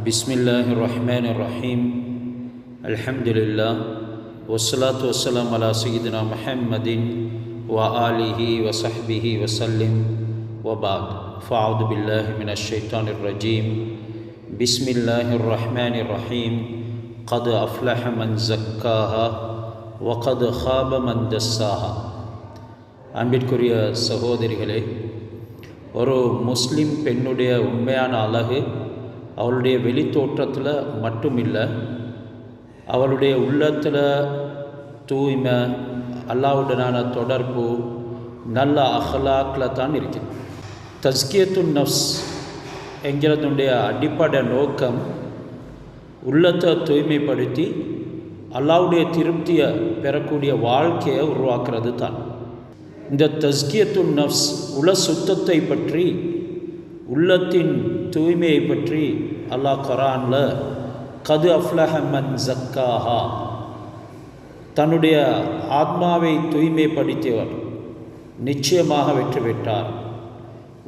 பிஸ்மில்லாஹிர்ரஹ்மானிர்ரஹீம். அல்ஹம்துலில்லாஹ் வஸ்ஸலாத்து வஸ்ஸலாம் அலா சய்யிதினா முஹம்மதின் வ ஆலிஹி வ ஸஹ்பிஹி வஸல்லிம் வ பஅத். ஃபஅஊது பில்லாஹி மினஷ் ஷைத்தானிர் ரஜீம். பிஸ்மில்லாஹிர்ரஹ்மானிர்ரஹீம். கத் அஃப்லஹ மன் ஸக்காஹா வ கத் ஹாப மன் தஸ்ஸாஹா. அன்பிற்குரிய சகோதரிகளே, ஒரு முஸ்லிம் பெண்ணுடைய உண்மையான அழகு அவளுடைய வெளித்தோற்றத்தில் மட்டும் இல்லை, அவளுடைய உள்ளத்தில் தூய்மை, அல்லாஹ்வுடனான தொடர்பு, நல்ல அஹ்லாக்கில் தான் இருக்குது. தஸ்கியத்துன் நஃப்ஸ் என்கிறதுடைய அடிப்படை நோக்கம் உள்ளத்தை தூய்மைப்படுத்தி அல்லாஹ்வுடைய திருப்தியை பெறக்கூடிய வாழ்க்கையை உருவாக்குறது தான். இந்த தஸ்கியத்துன் நஃப்ஸ் உள சுத்தத்தை பற்றி, உள்ளத்தின் தூய்மையை பற்றி அல்லாஹ் குர்ஆனில் கத் அஃப்லஹ மன் ஸக்காஹா, தன்னுடைய ஆத்மாவை தூய்மைப்படுத்தியவர் நிச்சயமாக வெற்றி பெற்றார்.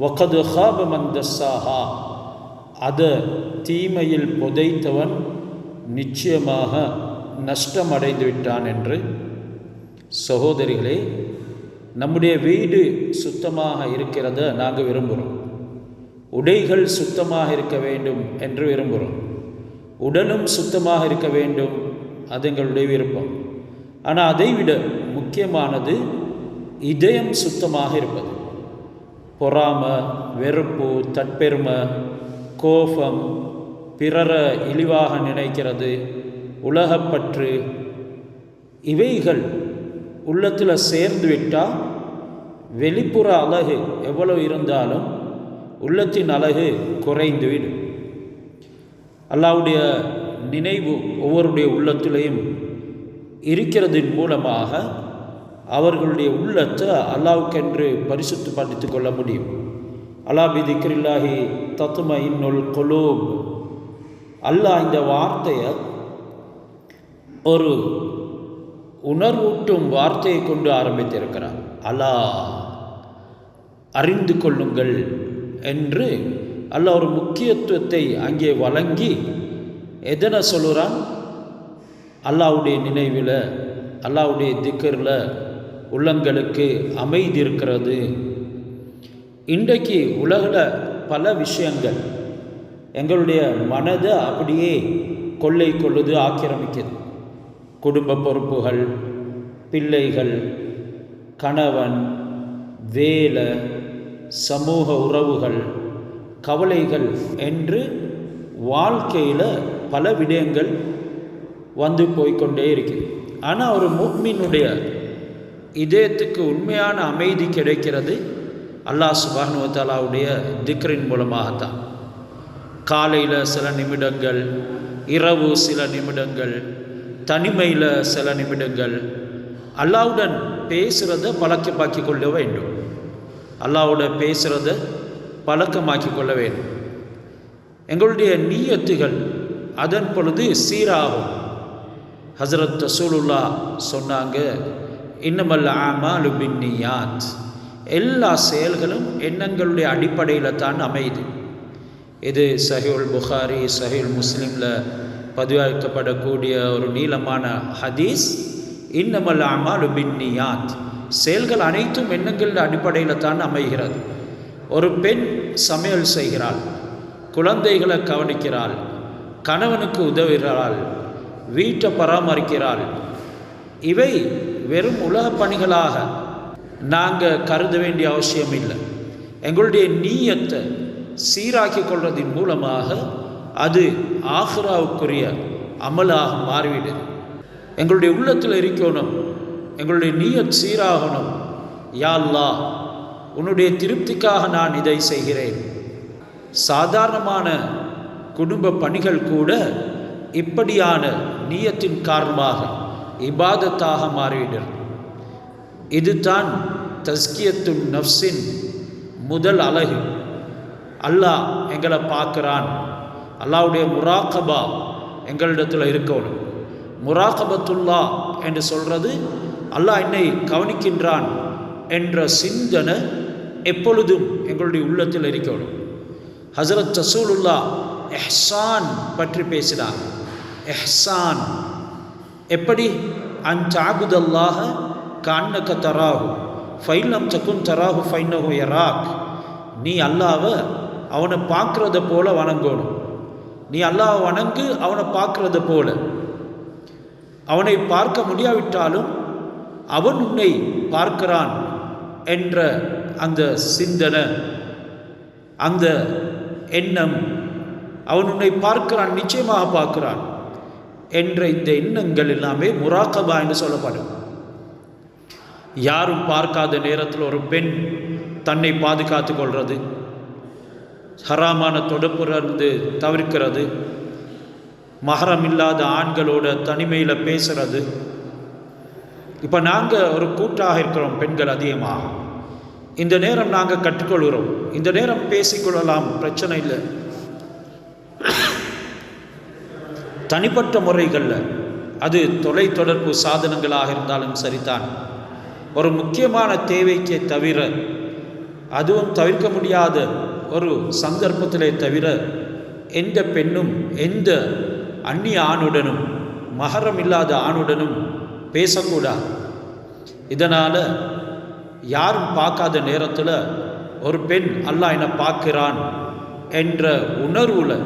வகத் ஹாப மன் தஸ்ஸாஹா, அதை தீமையில் புதைத்தவன் நிச்சயமாக நஷ்டமடைந்து விட்டான் என்று. சகோதரிகளே, நம்முடைய வீடு சுத்தமாக இருக்கிறத நாங்கள் விரும்புகிறோம். உடைகள் சுத்தமாக இருக்க வேண்டும் என்று விரும்புகிறோம். உடலும் சுத்தமாக இருக்க வேண்டும், அது எங்களுடைய விருப்பம். ஆனால் அதைவிட முக்கியமானது இதயம் சுத்தமாக இருப்பது. பொறாமை, வெறுப்பு, தற்பெருமை, கோபம், பிறரை இழிவாக நினைக்கிறது, உலகப்பற்று, இவைகள் உள்ளத்தில் சேர்ந்து விட்டால் வெளிப்புற அழகு எவ்வளவு இருந்தாலும் உள்ளத்தின் அழகு குறைந்துவிடும். அல்லாஹ்வுடைய நினைவு ஒவ்வொருடைய உள்ளத்திலையும் இருக்கிறதின் மூலமாக அவர்களுடைய உள்ளத்தை அல்லாஹ்வுக்கென்று பரிசுத்தப்படுத்திக் கொள்ள முடியும். அலா பிதிக்ரில்லாஹி தத்மஇன்னுல் குலூப். அல்லாஹ் இந்த வார்த்தையை ஒரு உணர்வூட்டும் வார்த்தையை கொண்டு ஆரம்பித்திருக்கிறார். அலா, அறிந்து கொள்ளுங்கள் என்று அல்லாஹ் ஒரு முக்கியத்துவத்தை அங்கே வழங்கி எதனை சொல்லுறான்? அல்லாஹ்வுடைய நினைவில், அல்லாஹ்வுடைய திக்ரில் உள்ளங்களுக்கு அமைதி இருக்கிறது. இன்றைக்கு உலகில் பல விஷயங்கள் எங்களுடைய மனதை அப்படியே கொள்ளை கொள்ளுது, ஆக்கிரமிக்குது. குடும்ப பொறுப்புகள், பிள்ளைகள், கணவன், வேலை, சமூக உறவுகள், கவலைகள் என்று வாழ்க்கையில் பல விடயங்கள் வந்து போய்கொண்டே இருக்குது. ஆனால் ஒரு முஃமினுடைய இதயத்துக்கு உண்மையான அமைதி கிடைக்கிறது அல்லாஹ் சுப்ஹானஹு வ தஆலாவுடைய திக்ரின் மூலமாகத்தான். காலையில் சில நிமிடங்கள், இரவு சில நிமிடங்கள், தனிமையில் சில நிமிடங்கள் அல்லாஹ்வுடன் பேசுகிறத பழக்கமாக்கி கொள்ள வேண்டும். அல்லாஹ்வோட பேசுகிறத பழக்கமாக்கி கொள்ள வேண்டும். எங்களுடைய நியத்துகள் அதன் பொழுது சீராகும். ஹஸரத் ரசூலுல்லாஹ் சொன்னாங்க, இன்னமல் அமாலு பின்னியாத், எல்லா செயல்களும் எண்ணங்களுடைய அடிப்படையில் தான் அமையுது. இது சஹீஹுல் புகாரி, சஹீஹுல் முஸ்லிமில் பதிவாக்கப்படக்கூடிய ஒரு நீளமான ஹதீஸ். இன்னமல் அமாலு பின்னியாத், செயல்கள் அனைத்தும் எண்ணங்கள் அடிப்படையில் தான் அமைகிறது. ஒரு பெண் சமையல் செய்கிறாள், குழந்தைகளை கவனிக்கிறாள், கணவனுக்கு உதவுகிறாள், வீட்டை பராமரிக்கிறாள். இவை வெறும் உலக பணிகளாக நாங்கள் கருத வேண்டிய அவசியம் இல்லை. எங்களுடைய நீயத்தை சீராக்கி கொள்வதன் மூலமாக அது ஆஹிராவுக்குரிய அமலாக மாறிவிடுது. எங்களுடைய உள்ளத்தில் இருக்கணும், எங்களுடைய நீயத் சீராகணும். யா அல்லாஹ், உன்னுடைய திருப்திக்காக நான் இதை செய்கிறேன். சாதாரணமான குடும்ப பணிகள் கூட இப்படியான நீயத்தின் காரணமாக இபாதத்தாக மாறிவிடுறது. இதுதான் தஸ்கியத்துன் நஃப்ஸின் முதல் அழகு. அல்லாஹ் எங்களை பார்க்குறான். அல்லாஹ்வுடைய முராகபா எங்களிடத்தில் இருக்கணும். முராகபத்துல்லா என்று சொல்கிறது அல்லாஹ் என்னை கவனிக்கின்றான் என்ற சிந்தனை எப்பொழுதும் எங்களுடைய உள்ளத்தில் இருக்கணும். ஹஸரத் ரசூலுல்லாஹ் இஹ்சான் பற்றி பேசினார். இஹ்சான் எப்படி? அன் தஅபுதல்லாஹ கஅன்னக தராஹு ஃபைன் லம் தகுன் தராஹு ஃபைன்னஹு யராக். நீ அல்லாஹ்வை அவனை பார்க்குறத போல வணங்கணும். நீ அல்லாஹ்வை வணங்கு அவனை பார்க்குறத போல. அவனை பார்க்க முடியாவிட்டாலும் அவன் உன்னை பார்க்கிறான் என்ற அந்த சிந்தனை, அந்த எண்ணம், அவன் உன்னை பார்க்கிறான், நிச்சயமாக பார்க்கிறான் என்ற இந்த எண்ணங்கள் எல்லாமே முராகபா என்று சொல்லப்படும். யாரும் பார்க்காத நேரத்தில் ஒரு பெண் தன்னை பாதுகாத்து கொள்வது, ஹராமான தொடர்பிலிருந்து தவிர்க்கிறது, மஹரம் இல்லாத ஆண்களோட தனிமையில் பேசுறது. இப்போ நாங்கள் ஒரு கூட்டாக இருக்கிறோம், பெண்கள் அதிகமாக. இந்த நேரம் நாங்கள் கற்றுக்கொள்கிறோம், இந்த நேரம் பேசிக்கொள்ளலாம், பிரச்சனை இல்லை. தனிப்பட்ட முறைகளில் அது தொலைத்தொடர்பு சாதனங்களாக இருந்தாலும் சரிதான், ஒரு முக்கியமான தேவைக்கே தவிர, அதுவும் தவிர்க்க முடியாத ஒரு சந்தர்ப்பத்திலே தவிர எந்த பெண்ணும் எந்த அந்நிய ஆணுடனும் மஹரம் இல்லாத ஆணுடனும் பேசக்கூடாது. இதனால் யாரும் பார்க்காத நேரத்தில் ஒரு பெண் அல்லாஹ் என்னை பார்க்கிறான் என்ற உணர்வில்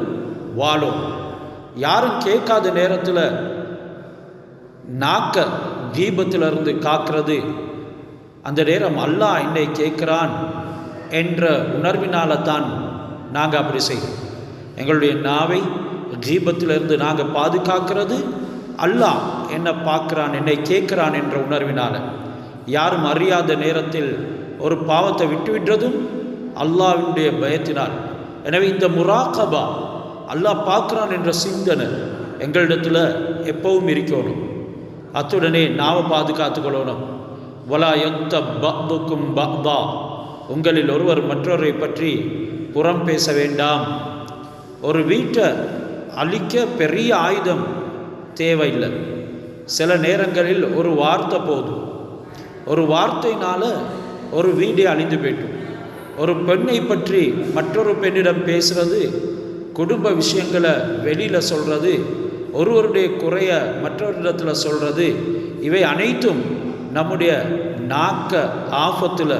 வாழும். யாரும் கேட்காத நேரத்தில் நாக்க கீபத்திலிருந்து காக்கிறது, அந்த நேரம் அல்லாஹ் என்னை கேட்கிறான் என்ற உணர்வினால தான் நாங்கள் அப்படி செய்கிறோம். எங்களுடைய நாவை கீபத்திலிருந்து நாங்கள் பாதுகாக்கிறது அல்லாஹ் என்னை பார்க்கிறான், என்னை கேட்கிறான் என்ற உணர்வினால். யாரும் அறியாத நேரத்தில் ஒரு பாவத்தை விட்டுவிடுறதும் அல்லாஹ்வுடைய பயத்தினால். எனவே இந்த முராகபா, அல்லாஹ் பார்க்கிறான் என்ற சிந்தனை எங்களிடத்தில் எப்பவும் இருக்கணும். அத்துடனே நாவை பாதுகாத்து கொள்ளணும். வலா யக்தப் பஅதுக்கும் பஅதா, உங்களில் ஒருவர் மற்றவரை பற்றி புறம் பேச வேண்டாம். ஒரு வீட்டை அழிக்க பெரிய ஆயுதம் தேவையில்லை. சில நேரங்களில் ஒரு வார்த்தை போதும். ஒரு வார்த்தையினால் ஒரு வீடே அழிந்து போய்ட்டும். ஒரு பெண்ணை பற்றி மற்றொரு பெண்ணிடம் பேசுகிறது, குடும்ப விஷயங்களை வெளியில் சொல்கிறது, ஒருவருடைய குறைய மற்றொரு சொல்கிறது, இவை அனைத்தும் நம்முடைய நாக்க ஆபத்தில்,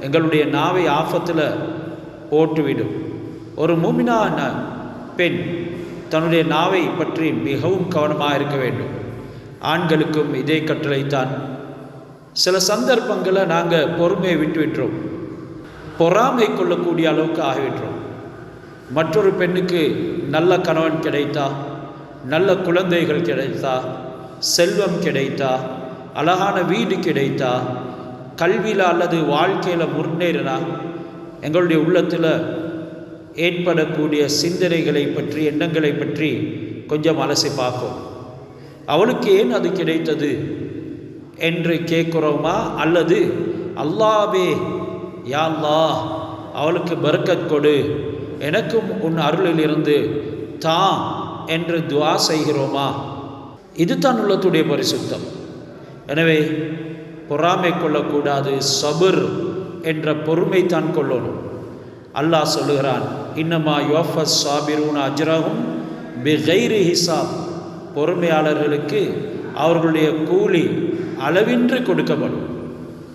எங்களுடைய நாவை ஆபத்தில் போட்டுவிடும். ஒரு மூமினான பெண் தன்னுடைய நாவை பற்றி மிகவும் கவனமாக இருக்க வேண்டும். ஆண்களுக்கும் இதே கட்டளைத்தான். சில சந்தர்ப்பங்களை நாங்கள் பொறுமையை விட்டுவிட்டுறோம், பொறாமை கொள்ளக்கூடிய அளவுக்கு ஆகிவிட்டுறோம். மற்றொரு பெண்ணுக்கு நல்ல கணவன் கிடைத்தா, நல்ல குழந்தைகள் கிடைத்தா, செல்வம் கிடைத்தா, அழகான வீடு கிடைத்தா, கல்வியில் அல்லது வாழ்க்கையில் முன்னேறினா, எங்களுடைய உள்ளத்தில் ஏற்படக்கூடிய சிந்தனைகளை பற்றி, எண்ணங்களை பற்றி கொஞ்சம் அலசி பார்க்கும். அவளுக்கு ஏன் அது கிடைத்தது என்று கேட்குறோமா, அல்லது அல்லாவே யா அல்லாஹ் அவளுக்கு பரக்கத் கொடு, எனக்கும் உன் அருளிலிருந்து தா என்று துஆ செய்கிறோமா? இதுதான் உள்ளத்துடைய பரிசுத்தம். எனவே பொறாமை கொள்ளக்கூடாது, சபுர் என்ற பொறுமை தான் கொள்ளணும். அல்லாஹ் சொல்லுகிறான், இன்னமா யுவஃபஸ் சாபிரூன அஜ்ரஹும் பிகைரி ஹிசாப், பொறுமையாளர்களுக்கு அவர்களுடைய கூலி அளவின்றி கொடுக்கப்படும்.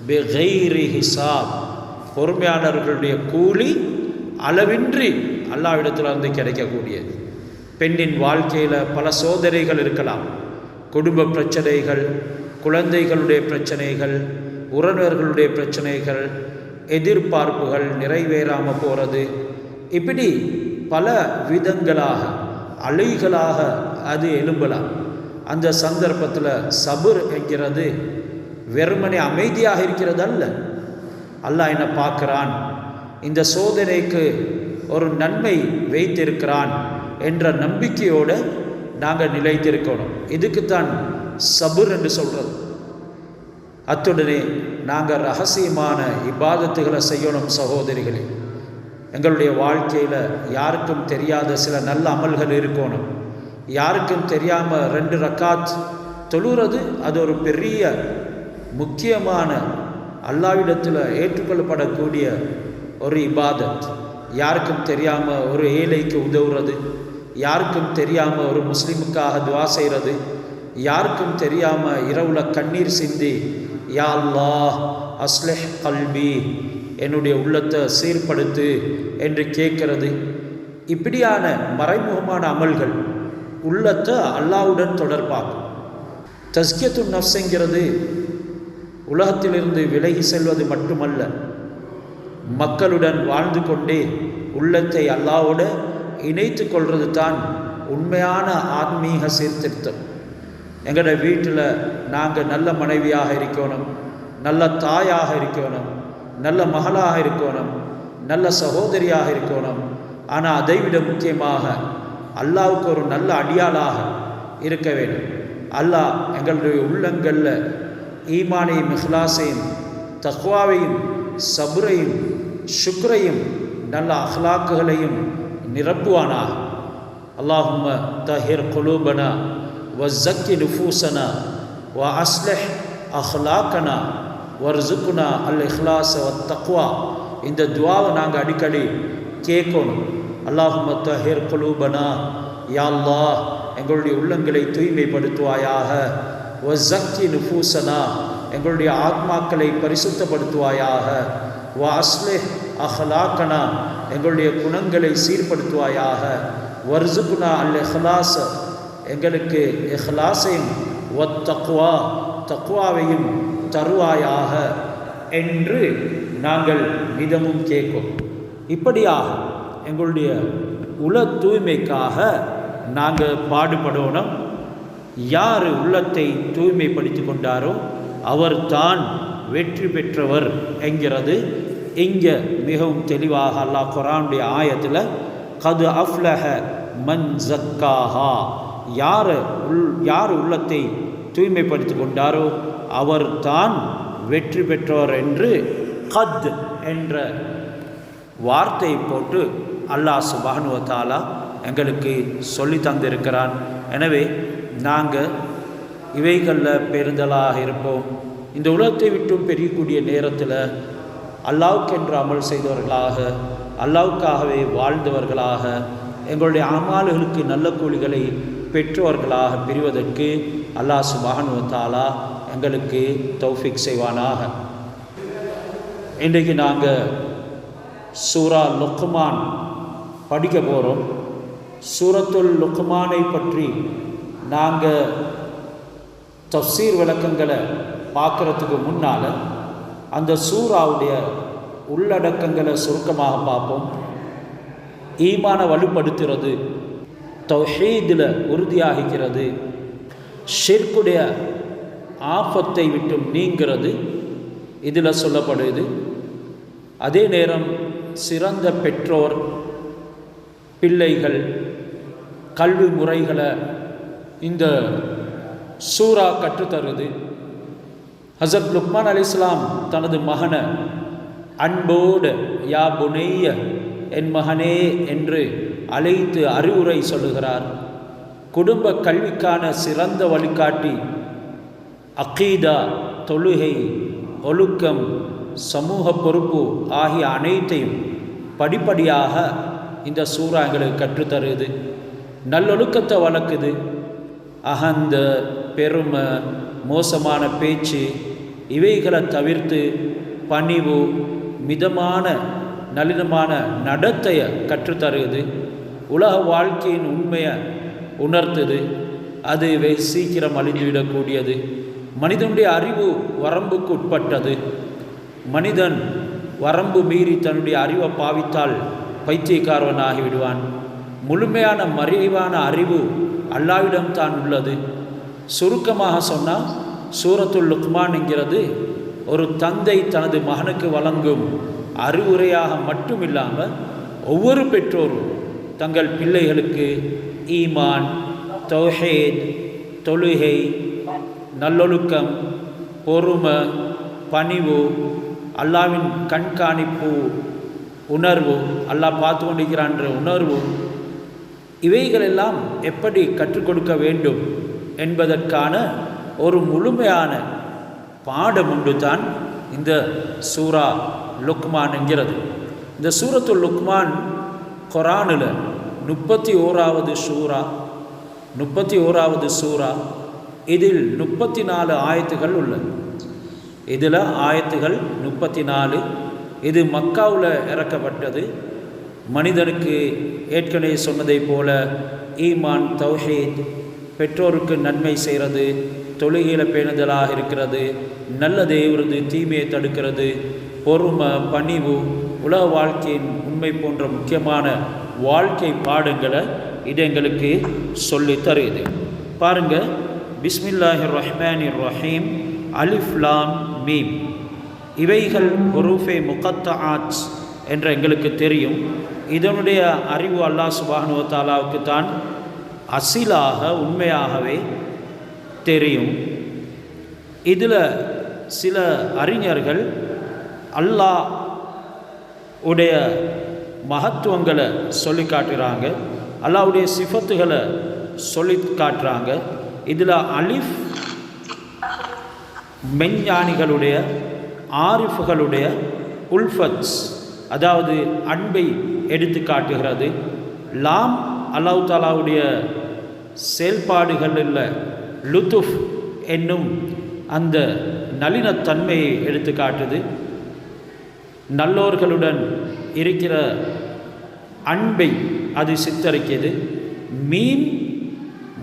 பிகைரி ஹிசாப், பொறுமையாளர்களுடைய கூலி அளவின்றி அல்லாஹ்விடத்தில் வந்து கிடைக்கக்கூடியது. பெண்ணின் வாழ்க்கையில் பல சோதனைகள் இருக்கலாம். குடும்ப பிரச்சனைகள், குழந்தைகளுடைய பிரச்சனைகள், உறவினர்களுடைய பிரச்சனைகள், எதிர்பார்ப்புகள் நிறைவேறாமல் போகிறது, இப்படி பல விதங்களாக அலைகளாக அது எழும்பலாம். அந்த சந்தர்ப்பத்தில் சபுர் என்கிறது வெறுமனே அமைதியாக இருக்கிறது அல்ல. அல்லாஹ் என்ன பார்க்கிறான், இந்த சோதனைக்கு ஒரு நன்மை வைத்திருக்கிறான் என்ற நம்பிக்கையோடு நாங்கள் நிலைத்திருக்கணும். இதுக்குத்தான் சபுர் என்று சொல்கிறது. அத்துடனே நாங்கள் ரகசியமான இபாதத்துகளை செய்யணும். சகோதரிகளே, எங்களுடைய வாழ்க்கையில் யாருக்கும் தெரியாத சில நல்ல அமல்கள் இருக்கணும். யாருக்கும் தெரியாமல் 2 ரக்காத் தொழுகிறது, அது ஒரு பெரிய முக்கியமான அல்லாஹ்விடத்தில் ஏற்றுக்கொள்ளப்படக்கூடிய ஒரு இபாதத். யாருக்கும் தெரியாமல் ஒரு ஏழைக்கு உதவுறது, யாருக்கும் தெரியாமல் ஒரு முஸ்லீமுக்காக துவா செய்கிறது, யாருக்கும் தெரியாமல் இரவுல கண்ணீர் சிந்தி யா அல்லாஹ் அஸ்லிஹ் கல்பி, என்னுடைய உள்ளத்தை சீர்படுத்து என்று கேட்கிறது. இப்படியான மறைமுகமான அமல்கள் உள்ளத்தை அல்லாஹ்வுடன் தொடர்பாகும். தஸ்கியத்துன் நஃப்ஸுங்கிறது உலகத்திலிருந்து விலகி செல்வது மட்டுமல்ல, மக்களுடன் வாழ்ந்து கொண்டே உள்ளத்தை அல்லாஹ்வோட இணைத்து கொள்வது தான் உண்மையான ஆத்மீக சீர்திருத்தம். எங்களோட வீட்டில் நாங்கள் நல்ல மனைவியாக இருக்கணும், நல்ல தாயாக இருக்கணும், நல்ல மகளாக இருக்கணும், நல்ல சகோதரியாக இருக்கணும். ஆனால் அதைவிட முக்கியமாக அல்லாஹ்வுக்கு ஒரு நல்ல அடியாளாக இருக்க வேண்டும். அல்லாஹ் எங்களுடைய உள்ளங்களில் ஈமானையும் இஹ்லாஸையும் தக்வாவையும் சபுரையும் ஷுக்ரையும் நல்ல அஹ்லாக்குகளையும் நிரப்புவானாக. அல்லாஹும்ம தஹிர் குலூபனா வஸக்கி நுஃபூஸனா வ அஸ்லிஹ் அஹ்லாக்கனா வர்ஸுக்னா அல் இஹ்லாஸ வத் தக்வா. இந்த துஆவை நாங்கள் அடிக்கடி கேட்கணும். அல்லாஹும்ம தஹிர் குலூபனா, யா அல்லாஹ் எங்களுடைய உள்ளங்களை தூய்மைப்படுத்துவாயாக. வஸக்கி நுஃபூஸனா, எங்களுடைய ஆத்மாக்களை பரிசுத்தப்படுத்துவாயாக. வ அஸ்லிஹ் அஹ்லாக்கனா, எங்களுடைய குணங்களை சீர்படுத்துவாயாக. வர்ஸுக்னா அல் இஹ்லாஸ, எங்களுக்கு இஹ்லாஸையும் வத் தக்வா, தக்வாவையும் தருவாயாக என்று நாங்கள் மிதமும் கேட்கும். இப்படியாக எங்களுடைய உள தூய்மைக்காக நாங்கள் பாடுபடணும். யார் உள்ளத்தை தூய்மைப்படுத்தி கொண்டாரோ அவர் தான் வெற்றி பெற்றவர் என்கிறது இங்கே மிகவும் தெளிவாக அல்லாஹ் குர்ஆனுடைய ஆயத்தில் கது அஃப்லஹ மன் ஸக்காஹா, யார் உள்ளத்தை தூய்மைப்படுத்தி கொண்டாரோ அவர் தான் வெற்றி பெற்றவர் என்று கத் என்ற வார்த்தை போட்டு அல்லாஹ் சுப்ஹானஹு வ தஆலா எங்களுக்கு சொல்லி தந்திருக்கிறான். எனவே நாங்கள் இவைகளில் பெறுதலாக இருப்போம். இந்த உலகத்தை விட்டும் பெரியக்கூடிய நேரத்தில் அல்லாஹ்வுக்கென்று அமல் செய்தவர்களாக, அல்லாஹ்வுக்காகவே வாழ்ந்தவர்களாக, எங்களுடைய அமால்களுக்கு நல்ல கூலிகளை பெற்றவர்களாக பிரிவதற்கு அல்லாஹ் சுப்ஹானஹு வ தஆலா எங்களுக்கு தௌஃபீக் செய்வானாக. இன்றைக்கு நாங்கள் சூரா லுக்மான் படிக்க போகிறோம். சூரத்துல் லுக்மானை பற்றி நாங்கள் தஃப்சீர் விளக்கங்களை பார்க்குறதுக்கு முன்னால் அந்த சூறாவுடைய உள்ளடக்கங்களை சுருக்கமாக பார்ப்போம். ஈமானை வலுப்படுத்துறது, தௌஹீதில் உறுதியாகிறது, ஷிர்க்குடைய ஆபத்தை விட்டு நீங்கிறது இதில் சொல்லப்படுது. அதே நேரம் சிறந்த பெற்றோர், பிள்ளைகள், கல்வி முறைகளை இந்த சூரா கற்றுத்தருது. ஹஸரத் லுக்மான் அலைஹிஸ்ஸலாம் தனது மகனை அன்போடு யா புனைய, என் மகனே என்று அழைத்து அறிவுரை சொல்லுகிறார். குடும்ப கல்விக்கான சிறந்த வழிகாட்டி அகீதா, தொழுகை, ஒழுக்கம், சமூக பொறுப்பு ஆகிய அனைத்தையும் படிப்படியாக இந்த சூரா எங்களுக்கு கற்றுத்தருது. நல்லொழுக்கத்தை வளர்க்குது. அகந்த, பெருமை, மோசமான பேச்சு இவைகளை தவிர்த்து பணிவு, மிதமான நளினமான நடத்தையை கற்றுத்தருது. உலக வாழ்க்கையின் உண்மையை உணர்த்துது. அது சீக்கிரம் அழிந்துவிடக்கூடியது. மனிதனுடைய அறிவு வரம்புக்கு உட்பட்டது. மனிதன் வரம்பு மீறி தன்னுடைய அறிவை பாவித்தால் பைத்தியக்காரன் ஆகிவிடுவான். முழுமையான மறைவான அறிவு அல்லாஹ்விடம் தான் உள்ளது. சுருக்கமாக சொன்னால் சூரத்துல் லுக்மான் என்கிறது ஒரு தந்தை தனது மகனுக்கு வழங்கும் அறிவுரையாக மட்டும் இல்லாமல் ஒவ்வொரு பெற்றோரும் தங்கள் பிள்ளைகளுக்கு ஈமான், தௌஹீத், தொழுகை, நல்லொழுக்கம், பொறுமை, பணிவு, அல்லாஹ்வின் கண்காணிப்பு உணர்வு, அல்லாஹ் பார்த்து கொண்டிருக்கிறான்ற உணர்வு, இவைகளெல்லாம் எப்படி கற்றுக் கொடுக்க வேண்டும் என்பதற்கான ஒரு முழுமையான பாடம் உண்டு தான் இந்த சூரா லுக்மான் என்கிறது. இந்த சூரத்துல் லுக்மான் குர்ஆனில் 31வது சூரா. இதில் 34 ஆயத்துகள் உள்ளது. இதில் ஆயத்துகள் 34. இது மக்காவில் இறக்கப்பட்டது. மனிதனுக்கு ஏற்கனவே சொன்னதை போல ஈமான், தௌஹீத், பெற்றோருக்கு நன்மை செய்கிறது, தொழுகையில் பேணுதலாக இருக்கிறது, நல்லதை ஏவுறது, தீமையை தடுக்கிறது, பொறுமை, பணிவு, உலக வாழ்க்கையின் உண்மை போன்ற முக்கியமான வாழ்க்கை பாடங்களை இது எங்களுக்கு சொல்லி தருது. பாருங்கள், பிஸ்மில்லாஹிர் ரஹ்மானிர் ரஹீம், அலிஃப் லாம் மீம். இவைகள் ஹுரூஃபே முகத்தஆத் என்ற எங்களுக்கு தெரியும். இதனுடைய அறிவு அல்லாஹ் சுப்ஹானஹு வ தஆலாவுக்கு தான் அசிலாக உண்மையாகவே தெரியும். இதில் சில அறிஞர்கள் அல்லாஹ் உடைய மகத்துவங்களை சொல்லி காட்டுறாங்க, அல்லாஹ்வுடைய சிஃபத்துகளை சொல்லி காட்டுறாங்க. இதில் அலிஃப் மெஞ்ஞானிகளுடைய, ஆரிஃபுகளுடைய உல்ஃபத்ஸ், அதாவது அன்பை எடுத்து காட்டுகிறது. லாம் அல்லாஹ் தஆலாவுடைய செயல்பாடுகளில் லுத்துஃப் என்னும் அந்த நளினத்தன்மையை எடுத்து காட்டுது. நல்லோர்களுடன் இருக்கிற அன்பை அது சித்தரிக்கிறது. மீன்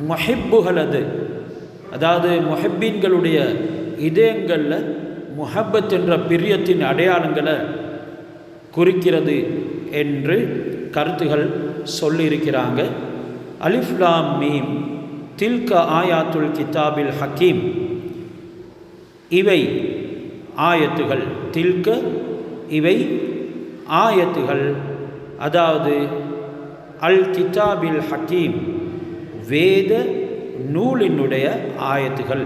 முஹிப்புகளது, அதாவது முஹிப்பீன்களுடைய இதயங்களில் முஹப்பத் என்ற பிரியத்தின் அடையாளங்களை குறிக்கிறது என்று கருத்துகள் சொல்லியிருக்கிறாங்க. அலிஃப் லாம் மீம் தில்க ஆயாத்துல் கிதாபில் ஹக்கீம். இவை ஆயத்துகள், தில்க இவை ஆயத்துகள், அதாவது அல் கிதாபில் ஹக்கீம் வேத நூலினுடைய ஆயத்துகள்.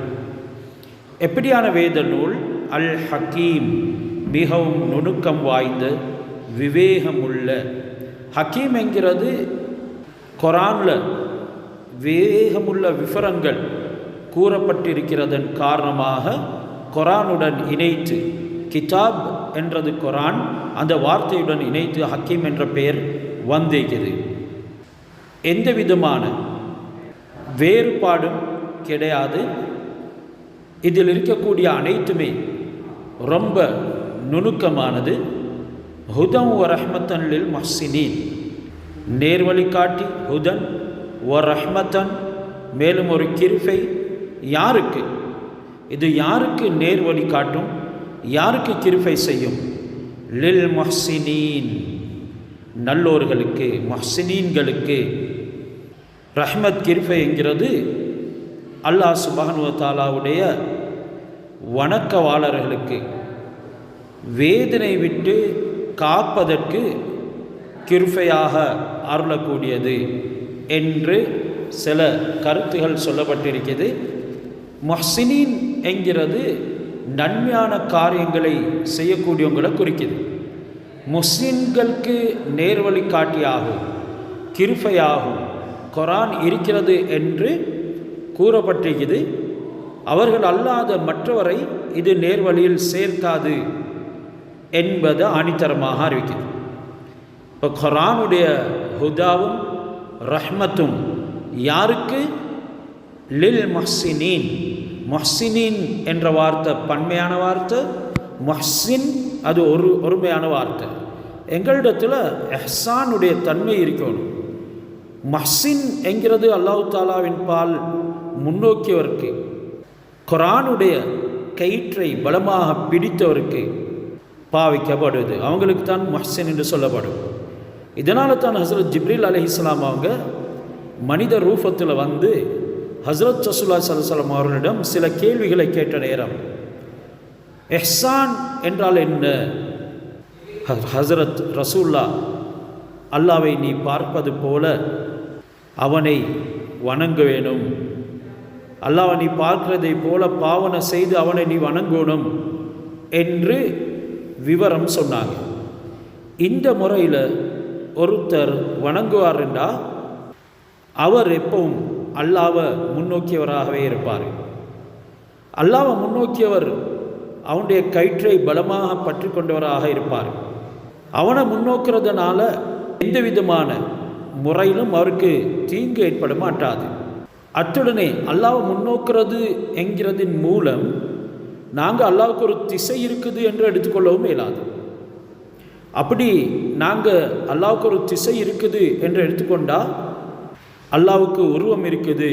எப்படியான வேத நூல்? அல் ஹக்கீம் மிகவும் நுணுக்கம் வாய்ந்த, விவேகமுள்ள. ஹக்கீம் என்கிறது குர்ஆனில் விவேகமுள்ள விவரங்கள் கூறப்பட்டிருக்கிறதன் காரணமாக குர்ஆனுடன் இணைத்து, கிதாப் என்றது குர்ஆன், அந்த வார்த்தையுடன் இணைத்து ஹக்கீம் என்ற பெயர் வந்திருக்கிறது. எந்த விதமான வேறுபாடும் கிடையாது. இதில் இருக்கக்கூடிய அனைத்துமே ரொம்ப நுணுக்கமானது. ஹுதன் வ ரஹ்மத்தன் லில் முஹ்ஸினீன், நேர்வழி காட்டி, ஹுதன் வ ரஹ்மத்தன், மேலும் ஒரு கிருபை. யாருக்கு இது? யாருக்கு நேர்வழி காட்டும்? யாருக்கு கிருபை செய்யும்? லில் முஹ்ஸினீன், நல்லோர்களுக்கு, முஹ்ஸினீன்களுக்கு. ரஹ்மத், கிருபை என்கிறது அல்லாஹ் சுப்ஹானஹு வ தஆலாவுடைய வணக்கவாளர்களுக்கு வேதனை விட்டு காப்பதற்கு கிருபையாக அருளக்கூடியது என்று சில கருத்துகள் சொல்லப்பட்டிருக்கிறது. முஹ்ஸினீன் என்கிறது நன்மையான காரியங்களை செய்யக்கூடியவங்களை குறிக்குது. முஸ்லிம்களுக்கு நேர்வழி காட்டியாகும், கிருபையாகும் குர்ஆன் இருக்கிறது என்று கூறப்பட்டிருக்கிறது. அவர்கள் அல்லாத மற்றவரை இது நேர்வழியில் சேர்க்காது என்பதை ஆணித்தரமாக அறிவிக்கிறது. இப்போ குர்ஆனுடைய ஹுதாவும் ரஹ்மத்தும் யாருக்கு? லில் முஹ்ஸினீன். முஹ்ஸினீன் என்ற வார்த்தை பன்மையான வார்த்தை, முஹ்ஸின் அது ஒருமையான வார்த்தை. எங்களிடத்தில் இஹ்சானுடைய தன்மை இருக்கணும். முஹ்ஸின் என்கிறது அல்லாஹ் தாலாவின் பால் முன்னோக்கியவருக்கு, குர்ஆனுடைய கயிற்றை பலமாக பிடித்தவருக்கு பாவிக்கப்படுது. அவங்களுக்கு தான் முஹ்ஸின் என்று சொல்லப்படும். இதனால தான் ஹஸரத் ஜிப்ரீல் அலைஹிஸ்ஸலாம் அவங்க மனித ரூபத்தில் வந்து ஹஸரத் ரசூலுல்லாஹி ஸல்லல்லாஹு அலைஹி வஸல்லம் அவர்களிடம் சில கேள்விகளை கேட்ட நேரம், இஹ்சான் என்றால் என்ன? ஹஸரத் ரசூலுல்லாஹ், அல்லாவை நீ பார்ப்பது போல அவனை வணங்க வேணும், அல்லாஹ்வை நீ பார்க்கிறதை போல பாவனை செய்து அவனை நீ வணங்கணும் என்று விவரம் சொன்னாங்க. இந்த முறையில் ஒருத்தர் வணங்குவார் என்றால் அவர் எப்பவும் அல்லாஹ்வை முன்னோக்கியவராகவே இருப்பார். அல்லாஹ்வை முன்னோக்கியவர் அவனுடைய கயிற்றை பலமாக பற்றி கொண்டவராக இருப்பார். அவனை முன்னோக்கிறதுனால எந்த விதமான முறையிலும் அவருக்கு தீங்கு ஏற்பட மாட்டாது. அத்துடனே அல்லாஹ் முன்னோக்கிறது என்கிறதின் மூலம் நாங்கள் அல்லாவுக்கு ஒரு திசை இருக்குது என்று எடுத்துக்கொள்ளவும் இயலாது. அப்படி நாங்கள் அல்லாவுக்கு ஒரு திசை இருக்குது என்று எடுத்துக்கொண்டால் அல்லாவுக்கு உருவம் இருக்குது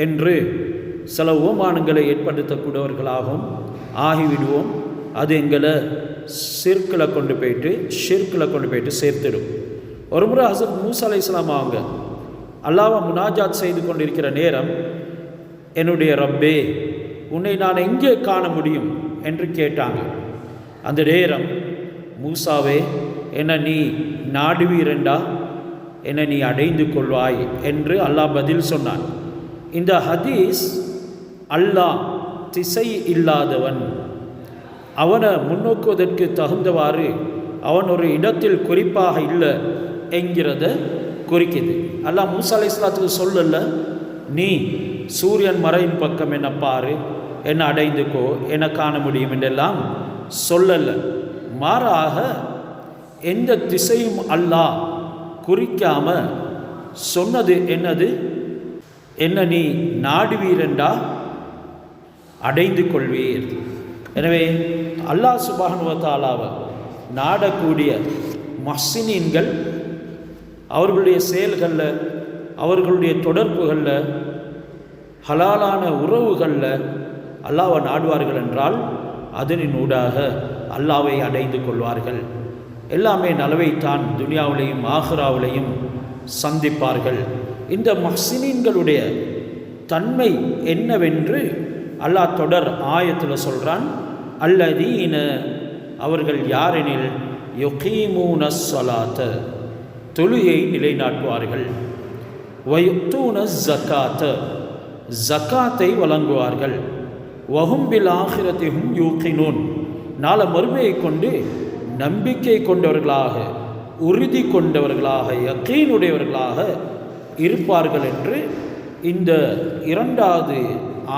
என்று சில உவமானங்களை ஏற்படுத்தக்கூடியவர்களாகவும் ஆகிவிடுவோம். அது எங்களை ஷிர்கில் கொண்டு போயிட்டு சேர்த்துடும். ஒரு முறை ஹஸரத் மூசா அலைஹிஸ்ஸலாம் அவங்க அல்லாஹ்வை முனாஜாத் செய்து கொண்டிருக்கிற நேரம், என்னுடைய ரப்பே, உன்னை நான் எங்கே காண முடியும் என்று கேட்டாங்க. அந்த நேரம், மூசாவே, என்னை நீ நாடுவீரண்டா என்னை நீ அடைந்து கொள்வாய் என்று அல்லாஹ் பதில் சொன்னான். இந்த ஹதீஸ் அல்லாஹ் திசை இல்லாதவன், அவனை முன்னோக்குவதற்கு தகுந்தவாறு அவன் ஒரு இடத்தில் குறிப்பாக இல்லை என்கிறத குறிக்குது. அல்லாஹ் மூசா அலைஹிஸ்ஸலாத்துக்கு சொல்லல, நீ சூரியன் மறையின் பக்கம் என்ன பாரு, என்னை அடைந்துக்கோ, என்னை காண முடியும் என்றெல்லாம் சொல்லலை. மாறாக எந்த திசையும் அல்லாஹ் குறிக்காம சொன்னது என்னது, என்ன நீ நாடுவீரண்டா அடைந்து கொள்வீர். எனவே அல்லாஹ் சுப்ஹானஹு வ தஆலாவை நாடக்கூடிய முஹ்ஸினீன்கள் அவர்களுடைய செயல்களில், அவர்களுடைய தொடர்புகளில், ஹலாலான உறவுகளில் அல்லாஹ்வை நாடுவார்கள் என்றால் அதனின் ஊடாக அல்லாஹ்வை அடைந்து கொள்வார்கள். எல்லாமே நலவைத்தான் துனியாவிலையும் ஆஹிராவிலையும் சந்திப்பார்கள். இந்த முஹ்ஸினீன்களுடைய தன்மை என்னவென்று அல்லாஹ் தொடர் ஆயத்தில் சொல்கிறான். அல்லதீன, அவர்கள் யாரெனில், யுகீமூன ஸலாத்த, தொழுகை நிலைநாட்டுவார்கள், வயுத்தூன ஸகாத்த, ஜக்காத்தை வழங்குவார்கள், வஹும் பில் ஆஹிரத்தி ஹும் யூகினூன், நாள மறுமையை கொண்டு நம்பிக்கை கொண்டவர்களாக, உறுதி கொண்டவர்களாக, யக்கீனுடையவர்களாக இருப்பார்கள் என்று இந்த இரண்டாவது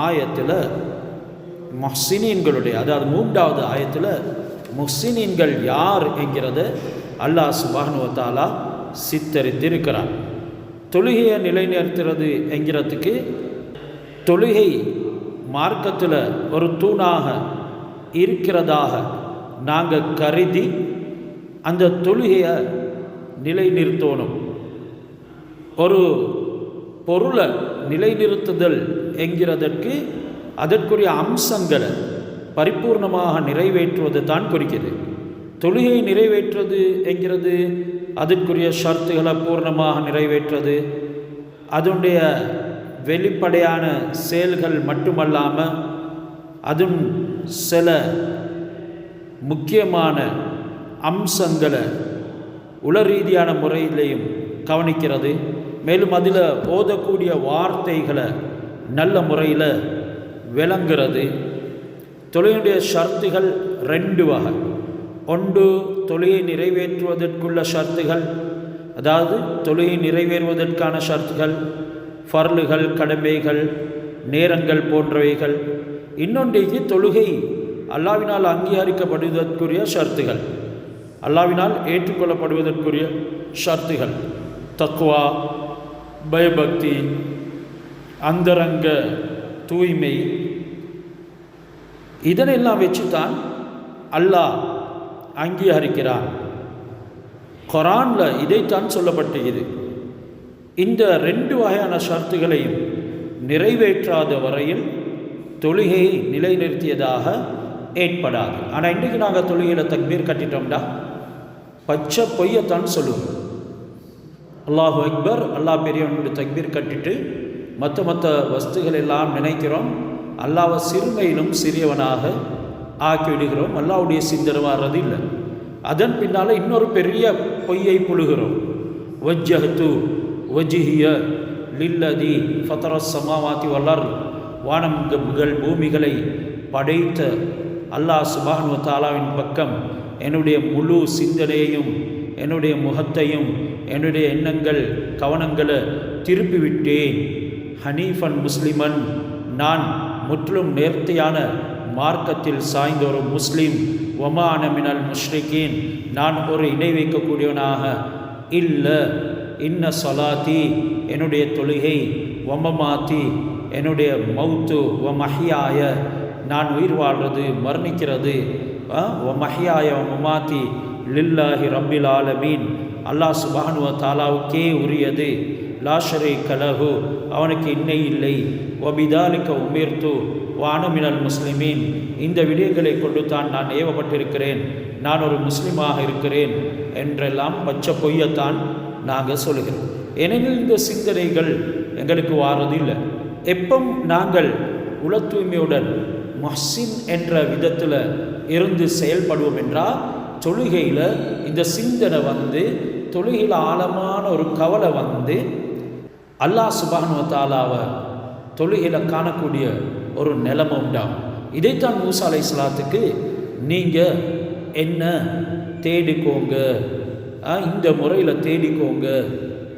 ஆயத்தில் முஹ்ஸினீன்களுடைய, அதாவது மூன்றாவது ஆயத்தில் முஹ்ஸினீன்கள் யார் என்கிறத அல்லாஹ் சுப்ஹானஹு வ தஆலா சித்தரித்திருக்கிறார். தொழுகையை நிலைநிறுத்துறது என்கிறதுக்கு, தொழுகை மார்க்கத்தில் ஒரு தூணாக இருக்கிறதாக நாங்கள் கருதி அந்த தொழுகையை நிலைநிறுத்தணும். ஒரு பொருளை நிலைநிறுத்துதல் என்கிறதற்கு அதற்குரிய அம்சங்களை பரிபூர்ணமாக நிறைவேற்றுவது தான் குறிக்கிறது. தொழுகையை நிறைவேற்றுவது என்கிறது அதற்குரிய ஷர்த்துகளை பூர்ணமாக நிறைவேற்றுவது, அதனுடைய வெளிப்படையான செயல்கள் மட்டுமல்லாமல் அதுவும் சில முக்கியமான அம்சங்களை உளரீதியான முறையிலையும் கவனிக்கிறது. மேலும் அதில் ஓதக்கூடிய வார்த்தைகளை நல்ல முறையில் விளங்குறது. தொழுகையுடைய ஷர்த்துகள் ரெண்டு வகை. ஒன்று தொழுகை நிறைவேற்றுவதற்குள்ள ஷர்த்துகள், அதாவது தொழுகை நிறைவேறுவதற்கான ஷர்த்துகள், ஃபர்லுகள், கடமைகள், நேரங்கள் போன்றவைகள். இன்னொன்றைக்கு தொழுகை அல்லாஹ்வினால் அங்கீகரிக்கப்படுவதற்குரிய ஷர்த்துகள், அல்லாஹ்வினால் ஏற்றுக்கொள்ளப்படுவதற்குரிய ஷர்த்துகள், தக்வா, பயபக்தி, அந்தரங்க தூய்மை. இதனெல்லாம் வச்சு தான் அல்லாஹ் அங்கீகரிக்கிறான். குர்ஆனில் இதைத்தான் சொல்லப்பட்டது. இந்த ரெண்டு வகையான ஷர்த்துகளையும் நிறைவேற்றாத வரையில் தொழுகையை நிலைநிறுத்தியதாக ஏற்படாது. ஆனால் இன்றைக்கு நாங்கள் தொழுகையில் தக்பீர் கட்டிட்டோம்டா பச்சை பொய்யத்தான் சொல்லுவோம். அல்லாஹு அக்பர், அல்லாஹ் பெரியவனுடைய தக்பீர் கட்டிட்டு மற்ற வஸ்துகள் எல்லாம் நினைக்கிறோம். அல்லாஹ்வை சிறுமையிலும் சிறியவனாக ஆக்கிவிடுகிறோம். அல்லாஹ்வுடைய சிந்தனை வர்றது இல்லை. அதன் பின்னால் இன்னொரு பெரிய பொய்யை புழுகிறோம். வஜ்ஜஹ்து வஜ்ஹிய லில்லதி ஃபதரஸ் ஸமாவாதி வல் அர்த், வானங்கள் பூமிகளை படைத்த அல்லாஹ் சுப்ஹானஹு வ தஆலாவின் பக்கம் என்னுடைய முழு சிந்தனையையும், என்னுடைய முகத்தையும், என்னுடைய எண்ணங்கள், கவனங்களை திருப்பிவிட்டேன். ஹனீஃபன் முஸ்லிமன், நான் முற்றிலும் நேர்த்தியான மார்க்கத்தில் சாய்ந்த ஒரு முஸ்லீம், ஒமான மினல் முஷ்ரிகீன், நான் ஒரு இணை வைக்கக்கூடியவனாக இல்லை. இன்ன சொலாத்தி, என்னுடைய தொழுகை, ஒமமாத்தி, என்னுடைய மௌத்து, ஒமஹியாய, நான் உயிர் வாழ்கிறது மரணிக்கிறது, ஒமஹியாய ஒமமாத்தி லில்லாஹி ரப்பில் ஆலமீன், அல்லாஹ் சுப்ஹானஹு வ தஆலாவுக்கே உரியது, லா ஷரீக லஹு, அவனுக்கு இணை இல்லை, வபிதாலிக உமிர்து வான மினல் முஸ்லிமீன், இந்த விடயங்களை கொண்டு தான் நான் ஏவப்பட்டிருக்கிறேன், நான் ஒரு முஸ்லீமாக இருக்கிறேன் என்றெல்லாம் பச்சை பொய்யத்தான் நாங்கள் சொல்கிறோம். ஏனெனில் இந்த சிந்தனைகள் எங்களுக்கு வாரது இல்லை. எப்போ நாங்கள் உள தூய்மையுடன் முஹ்சின் என்ற விதத்தில் இருந்து செயல்படுவோம் என்றால், தொழுகையில் இந்த சிந்தனை வந்து, தொழுகையில் ஆழமான ஒரு கவலை வந்து, அல்லாஹ் சுப்ஹானஹு வ தஆலாவை தொழுகையில் காணக்கூடிய ஒரு நிலைமை உண்டாகும். இதைத்தான் மூசா அலைஹிஸ்ஸலாத்துக்கு நீங்கள் என்ன தேடிக்கோங்க, இந்த முறையில் தேடிக்கோங்க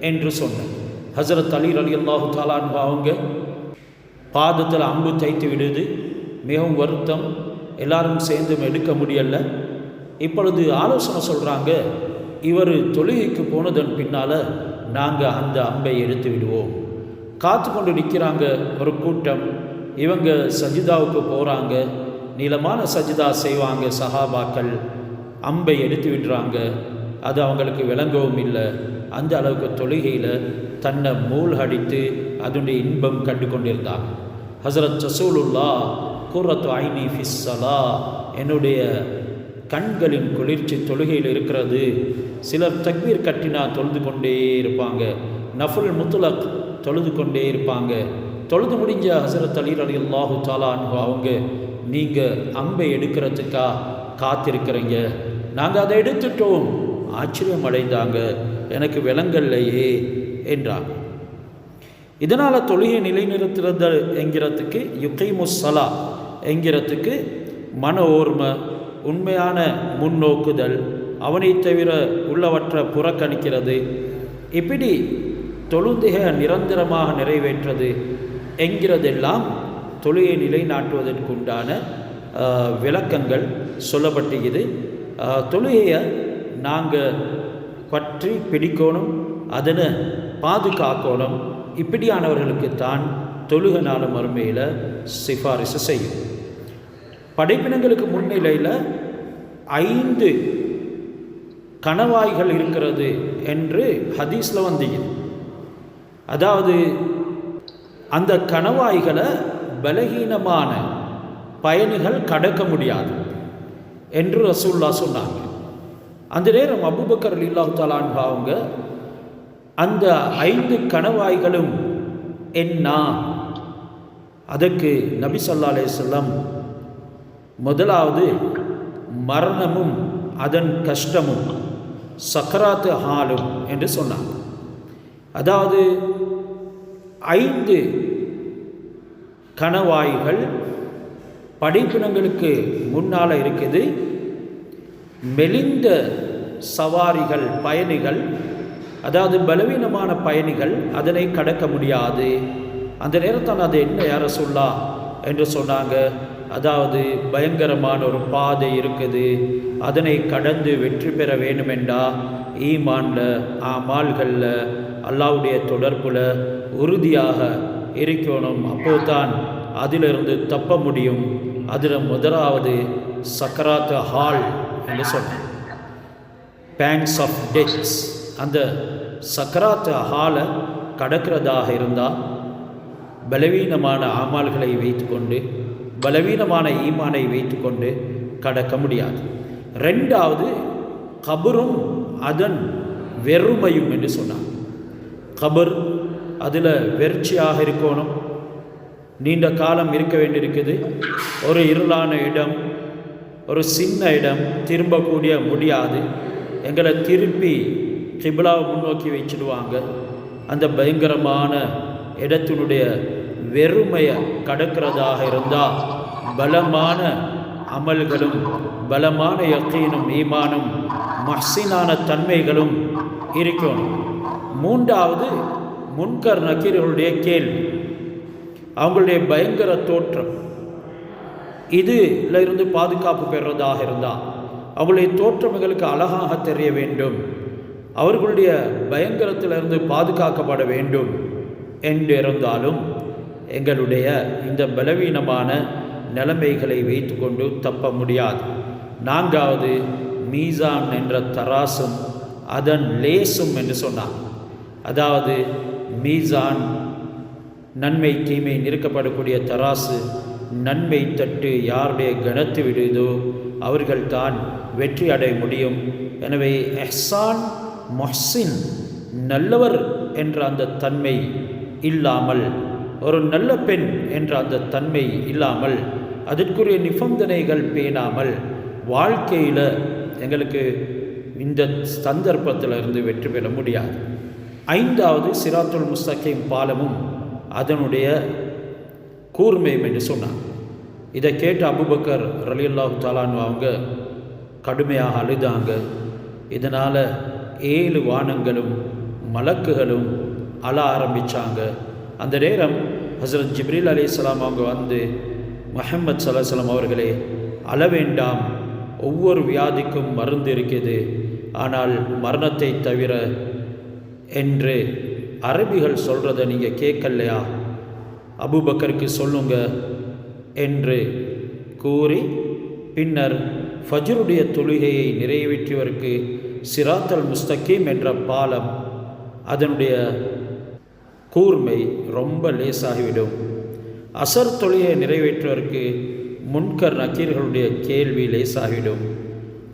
என்று சொன்னார். ஹஸரத் அலி ரலியல்லாஹு தஆலா அன்ஹு அவங்க பாதத்தில் அம்பு தைத்து விடுது, மிகவும் வருத்தம், எல்லாரும் சேர்ந்து எடுக்க முடியலை. இப்பொழுது ஆலோசனை சொல்கிறாங்க, இவர் தொழுகைக்கு போனதன் பின்னால் நாங்கள் அந்த அம்பை எடுத்து விடுவோம். காத்து கொண்டு நிற்கிறாங்க ஒரு கூட்டம். இவங்க சஜிதாவுக்கு போகிறாங்க, நீளமான சஜிதா செய்வாங்க சஹாபாக்கள், அம்பை எடுத்து விடுறாங்க. அது அவங்களுக்கு விளங்கவும் இல்லை. அந்த அளவுக்கு தொழுகையில் தன்னை மூழ்கடித்து அதனுடைய இன்பம் கண்டு கொண்டிருந்தாங்க. ஹஸரத் ரசூலுல்லாஹ் குர்ரத்து ஐனி ஃபிஸ்ஸலா, என்னுடைய கண்களின் குளிர்ச்சி தொழுகையில் இருக்கிறது. சிலர் தக்பீர் கட்டினா தொழுது கொண்டே இருப்பாங்க, நஃபுல் முத்லக் தொழுது கொண்டே இருப்பாங்க. தொழுது முடிஞ்ச ஹஸரத் அலி ரலியல்லாஹு தஆலா அன்ஹு அவங்க, நீங்கள் அம்பை எடுக்கிறதுக்கா காத்திருக்கிறீங்க, நாங்கள் அதை எடுத்துட்டோம். ஆச்சரியம் அடைந்தாங்க, எனக்கு விளங்கல்லையே என்றாங்க. இதனால் தொழுகை நிலைநிறுத்துறது என்கிறதுக்கு, யுகைமுஸ்ஸலா என்கிறதுக்கு மன ஓர்மை, உண்மையான முன்னோக்குதல், அவனை தவிர உள்ளவற்றை புறக்கணிக்கிறது, இப்படி தொழுகையை நிரந்தரமாக நிறைவேற்றது என்கிறதெல்லாம் தொழுகையை நிலைநாட்டுவதற்குண்டான விளக்கங்கள் சொல்லப்பட்டுகிறது. தொழுகையை நாங்கள் பற்றி பிடிக்கணும், அதனை பாதுகாக்கணும். இப்படியானவர்களுக்குத்தான் தொழுகை நாள மறுமையில் சிபாரிசு செய்யும். படைப்பினங்களுக்கு முன்னிலையில் 5 கணவாய்கள் இருக்கிறது என்று ஹதீஸில் வந்தீங்க. அதாவது அந்த கணவாய்களை பலகீனமான பயணிகள் கடக்க முடியாது என்று ரசூலுல்லாஹ் சொன்னாங்க. அந்த நேரம் அபூபக்கர் ரலியல்லாஹு தஆலா அன்ஹு அவங்க, அந்த 5 கணவாய்களும் என்ன? அதற்கு நபி ஸல்லல்லாஹு அலைஹி வஸல்லம், முதலாவது மரணமும் அதன் கஷ்டமும், சக்கராத்து ஹாலும் என்று சொன்னாங்க. அதாவது 5 கணவாய்கள் படைப்பினங்களுக்கு முன்னால் இருக்குது. மெலிந்த சவாரிகள், பயணிகள், அதாவது பலவீனமான பயணிகள் அதனை கடக்க முடியாது. அந்த நேரத்தான் அது என்ன யார சொல்லா என்று சொன்னாங்க. அதாவது பயங்கரமான ஒரு பாதை இருக்குது, அதனை கடந்து வெற்றி பெற வேணுமெண்டா ஈமான்ல, ஆமால்களில், அல்லாஹ்வுடைய தொடர்பில் உறுதியாக இருக்கணும். அப்போதுதான் அதிலிருந்து தப்ப முடியும். அதில் முதலாவது சக்கராத் ஹால் என்று சொன்னாங்க, பேங்க்ஸ் ஆஃப் டெத்ஸ். அந்த சக்கராத் ஹாலை கடக்கிறதாக இருந்தால் பலவீனமான ஆமால்களை வைத்துக்கொண்டு, பலவீனமான ஈமானை வைத்துக்கொண்டு கடக்க முடியாது. 2வது கபரும் அதன் வெறுமையும் என்று சொன்னார். கபர் அதில் வெறுச்சியாக இருக்கணும், நீண்ட காலம் இருக்க வேண்டியிருக்குது. ஒரு இருளான இடம், ஒரு சின்ன இடம், திரும்பக்கூடிய முடியாது. எங்களை திருப்பி கிப்லாவை முன்னோக்கி வச்சுடுவாங்க. அந்த பயங்கரமான இடத்தினுடைய வெறுமையை கடக்கிறதாக இருந்தால் பலமான அமல்களும், பலமான யக்கீனும், ஈமானும், மஹ்சினான தன்மைகளும் இருக்கணும். 3வது முன்கர் நக்கீர்களுடைய கேள்வி, அவங்களுடைய பயங்கர தோற்றம், இதில் இருந்து பாதுகாப்பு பெறுறதாக இருந்தால் அவளுடைய தோற்றமைகளுக்கு அழகாக தெரிய வேண்டும், அவர்களுடைய பயங்கரத்திலிருந்து பாதுகாக்கப்பட வேண்டும் என்று இருந்தாலும் எங்களுடைய இந்த பலவீனமான நிலைமைகளை வைத்து கொண்டு தப்ப முடியாது. நான்காவது, மீசான் என்ற தராசும் அதன் லேசும் என்று சொன்னான். அதாவது மீசான் நன்மை தீமை நிறுக்கப்படக்கூடிய தராசு, நன்மை தட்டு யாருடைய கனத்து விடுதோ அவர்கள்தான் வெற்றி அடைய முடியும். எனவே எஹ்சான் மொஹ்சின் நல்லவர் என்ற அந்த தன்மை இல்லாமல், ஒரு நல்ல பெண் என்ற அந்த தன்மை இல்லாமல், அதற்குரிய நிபந்தனைகள் பேணாமல் வாழ்க்கையில் எங்களுக்கு இந்த சந்தர்ப்பத்திலிருந்து வெற்றி பெற முடியாது. ஐந்தாவது, சிராத்துல் முஸ்தகீம் பாலமும் அதனுடைய கூர்மையும் என்று சொன்னார். இதை கேட்ட அபூபக்கர் ரலியல்லாஹு தஆலா அன்ஹு அவங்க கடுமையாக அழுதாங்க. இதனால் 7 வானங்களும் மலக்குகளும் அழ ஆரம்பித்தாங்க. அந்த நேரம் ஹஸரத் ஜிப்ரீல் அலைஹிஸ்ஸலாம் அவங்க வந்து, முஹம்மது ஸல்லல்லாஹு அலைஹி வஸல்லம் அவர்களே, அழ வேண்டாம், ஒவ்வொரு வியாதிக்கும் மருந்து இருக்குது, ஆனால் மரணத்தை தவிர என்று அரபிகள் சொல்கிறத நீங்கள் கேட்கலையா, அபூபக்கருக்கு சொல்லுங்க என்று கூறி பின்னர் ஃபஜ்ருடைய தொழுகையை நிறைவேற்றியவருக்கு சிராத்தல் முஸ்தகீம் என்ற பாலம் அதனுடைய கூர்மை ரொம்ப லேசாகிவிடும். அசர் தொழுகையை நிறைவேற்றுவதற்கு முன்கர் நக்கீர்களுடைய கேள்வி லேசாகிவிடும்,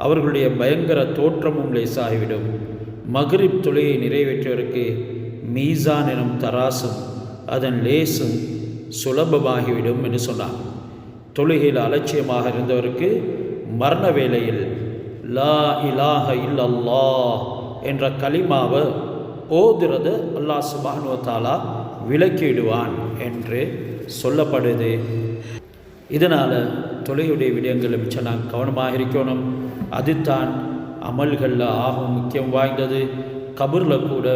அவர்களுடைய பயங்கர தோற்றமும் லேசாகிவிடும். மக்ரிப் தொழுகையை நிறைவேற்றுவதற்கு மீசான் எனும் தராசும் அதன் லேசும் சுலபமாகிவிடும் என்று சொன்னார். தொழுகையில் அலட்சியமாக இருந்தவருக்கு மரண வேளையில் லா இலாஹ இல்லல்லாஹ் என்ற கலிமாவை ஓதுறத அல்லாஹ் சுப்ஹானஹு வ தஆலா விலக்கிடுவான் என்று சொல்லப்படுது. இதனால் தொழுகையுடைய விடயங்களை மிச்சம் நாங்கள் கவனமாக இருக்கணும். அதுதான் அமல்களில் ஆகும் முக்கியம் வாய்ந்தது. கபூரில் கூட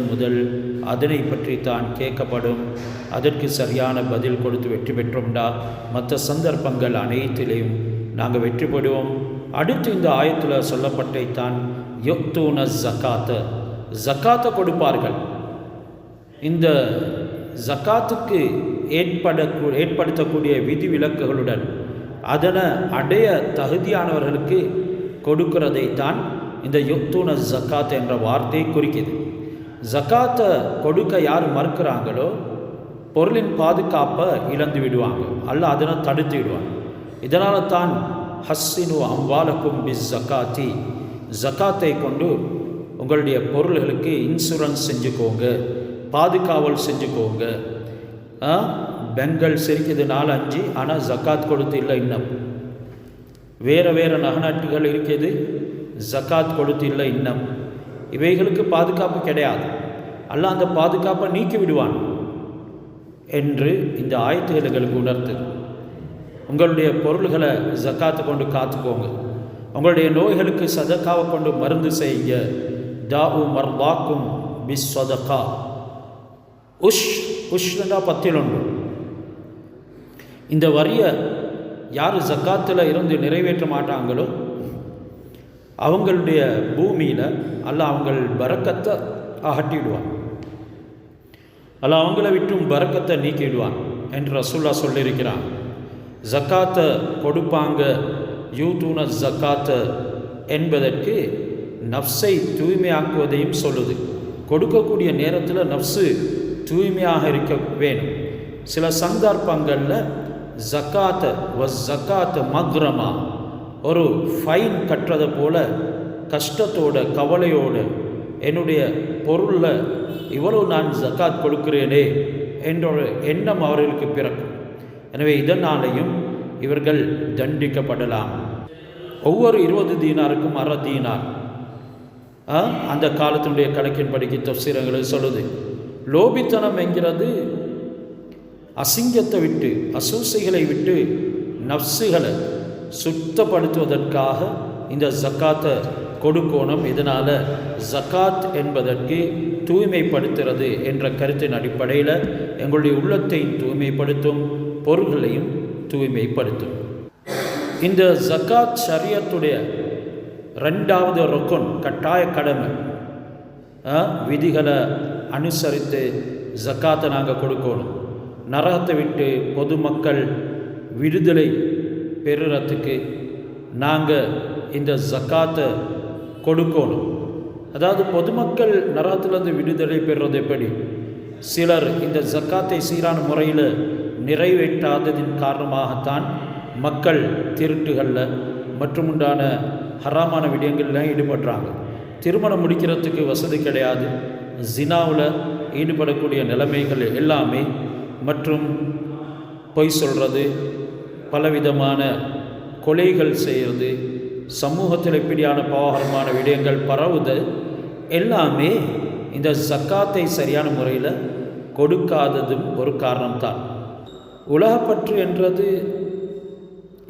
முதல் அதனை பற்றி தான் கேட்கப்படும். அதற்கு சரியான பதில் கொடுத்து வெற்றி பெற்றோம்டா மற்ற சந்தர்ப்பங்கள் அனைத்திலையும் நாங்கள் வெற்றி பெறுவோம். அடுத்து இந்த ஆயத்தில் சொல்லப்பட்டைத்தான் யுக்தூன ஜக்காத்தை கொடுப்பார்கள். இந்த ஜக்காத்துக்கு ஏற்படுத்தக்கூடிய விதி விலக்குகளுடன் அதனை அடைய தகுதியானவர்களுக்கு கொடுக்கிறதைத்தான் இந்த யுக்தூன ஜக்காத் என்ற வார்த்தை குறிக்குது. ஜக்காத்தை கொடுக்க யார் மறுக்கிறாங்களோ பொருளின் பாதுகாப்பை இழந்து விடுவாங்க, அல்ல அதனை தடுத்து விடுவாங்க. இதனால தான் ஹஸ்ஸினு அம்வாலக்கும் பிஸ் ஜக்காத்தி, ஜக்காத்தை கொண்டு உங்களுடைய பொருள்களுக்கு இன்சூரன்ஸ் செஞ்சுக்கோங்க, பாதுகாவல் செஞ்சுக்கோங்க. பெங்கல் சிரிக்குது 4-5, ஆனால் ஜக்காத் கொடுத்து இல்லை. இன்னும் வேறு நகநாட்டுகள் இருக்குது, ஜக்காத் கொடுத்து இல்லை. இன்னும் இவைகளுக்கு பாதுகாப்பு கிடையாது, அல்ல அந்த பாதுகாப்பை நீக்கி விடுவான் என்று இந்த ஆயத்துகளுக்கு உணர்த்துது. உங்களுடைய பொருள்களை ஜக்காத்தை கொண்டு காத்துக்கோங்க, உங்களுடைய நோய்களுக்கு சதக்காவை கொண்டு மருந்து செய்யுங்க. தாஉ மர்தாக்கும் பிஸ் சதகா. உஷ்ணா 11. இந்த வரியை யார் ஜக்காத்தில் இருந்து நிறைவேற்ற மாட்டாங்களோ அவங்களுடைய பூமியில் அல்ல அவங்கள் பரக்கத்தை அகட்டிடுவான், அல்ல அவங்கள விட்டும் பரக்கத்தை நீக்கிடுவான் என்று ரசூலுல்லாஹ் சொல்லியிருக்கிறான். ஜக்காத்தை கொடுப்பாங்க, யூதூன ஜக்காத்தை என்பதற்கு நஃப்ஸை தூய்மையாக்குவதையும் சொல்லுது. கொடுக்கக்கூடிய நேரத்தில் நஃப்ஸு தூய்மையாக இருக்க வேணும். சில சந்தர்ப்பங்களில் ஜக்காத்தை மக்ரமா, ஒரு ஃபைன் கட்டுறதை போல கஷ்டத்தோட கவலையோடு என்னுடைய பொருளில் இவ்வளவு நான் ஜக்காத் கொடுக்கிறேனே என்ற எண்ணம் அவர்களுக்கு பிறக்கும். எனவே இதனாலேயும் இவர்கள் தண்டிக்கப்படலாம். ஒவ்வொரு 20 தீனாருக்கும் அரை தீனார் அந்த காலத்தினுடைய கணக்கின்படிக்கு தஃசீரங்களை சொல்லுது. லோபித்தனம் என்கிறது அசிங்கத்தை விட்டு, அசூசைகளை விட்டு நஃப்ஸுகளை சுத்தப்படுத்துவதற்காக இந்த ஜக்காத்தை கொடுக்கணும். இதனால் ஜக்காத் என்பதற்கு தூய்மைப்படுத்துறது என்ற கருத்தின் அடிப்படையில் எங்களுடைய உள்ளத்தை தூய்மைப்படுத்தும், பொருள்களையும் தூய்மைப்படுத்தும். இந்த ஜக்காத் ஷரியத்துடைய ரெண்டாவது ருக்குன், கட்டாய கடமை. விதிகளை அனுசரித்து ஜக்காத்தை நாங்கள் கொடுக்கணும். நரகத்தை விட்டு பொதுமக்கள் விடுதலை பெறுறதுக்கு நாங்கள் இந்த ஜக்காத்தை கொடுக்கணும். அதாவது பொதுமக்கள் நரகத்திலிருந்து விடுதலை பெறுறது எப்படி? சிலர் இந்த ஜக்காத்தை சீரான முறையில் நிறைவேற்றாததின் காரணமாகத்தான் மக்கள் திருட்டுகளில் மற்றும் உண்டான ஹராமான விடயங்கள்லாம் ஈடுபடுறாங்க. திருமணம் முடிக்கிறதுக்கு வசதி கிடையாது, ஜினாவில் ஈடுபடக்கூடிய நிலைமைகள் எல்லாமே, மற்றும் பொய் சொல்கிறது, பலவிதமான கொலைகள் செய்கிறது, சமூகத்தில் இப்படியான பாவகரமான விடயங்கள் பரவுதல் எல்லாமே இந்த ஜக்காத்தை சரியான முறையில் கொடுக்காததும் ஒரு காரணம்தான். உலகப்பற்று என்றது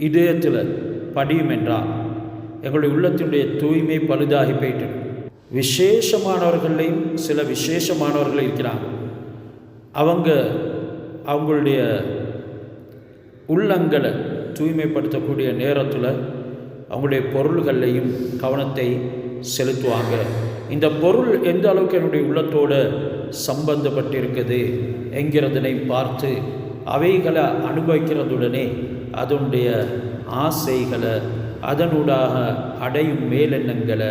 இதயத்தில் படியும் என்றால் எங்களுடைய உள்ளத்தினுடைய தூய்மை பழுதாகி போயிட்டு, விசேஷமானவர்களையும் சில விசேஷமானவர்கள் இருக்கிறாங்க. அவங்களுடைய உள்ளங்களை தூய்மைப்படுத்தக்கூடிய நேரத்தில் அவங்களுடைய பொருள்களையும் கவனத்தை செலுத்துவாங்க. இந்த பொருள் எந்த அளவுக்கு என்னுடைய உள்ளத்தோடு சம்பந்தப்பட்டிருக்குது என்கிறதனை பார்த்து அவைகளை அனுபவிக்கிறதுடனே அதனுடைய ஆசைகளை, அதனூடாக அடையும் மேலெண்ணங்களை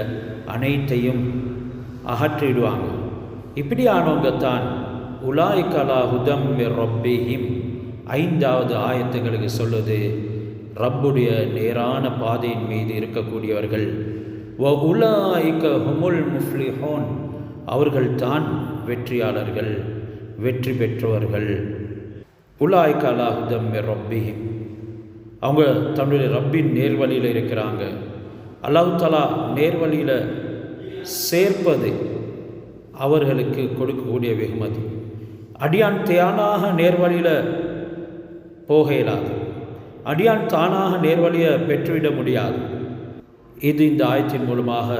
அனைத்தையும் அகற்றிடுவாங்க. இப்படியானவங்க தான் உலாயிக அலா ஹுதம் மிர் ரப்பிஹிம் 5வது ஆயத்துங்களுக்கு சொல்லுது, ரப்புடைய நேரான பாதையின் மீது இருக்கக்கூடியவர்கள். வ உலாயிக ஹுமுல் முஃப்லிஹூன், அவர்கள் தான் வெற்றியாளர்கள், வெற்றி பெற்றவர்கள். உலாயிக அலா ஹுதம் மிர் ரப்பிஹிம், அவங்க தன்னுடைய ரப்பின் நேர்வழியில் இருக்கிறாங்க. அல்லாஹ் தஆலா நேர்வழியில் சேர்ப்பது அவர்களுக்கு கொடுக்கக்கூடிய வெகுமதி. அடியான் தானாக நேர்வழியில் போக இயலாது, அடியான் தானாக நேர்வழியை பெற்றுவிட முடியாது. இது இந்த ஆயத்தின் மூலமாக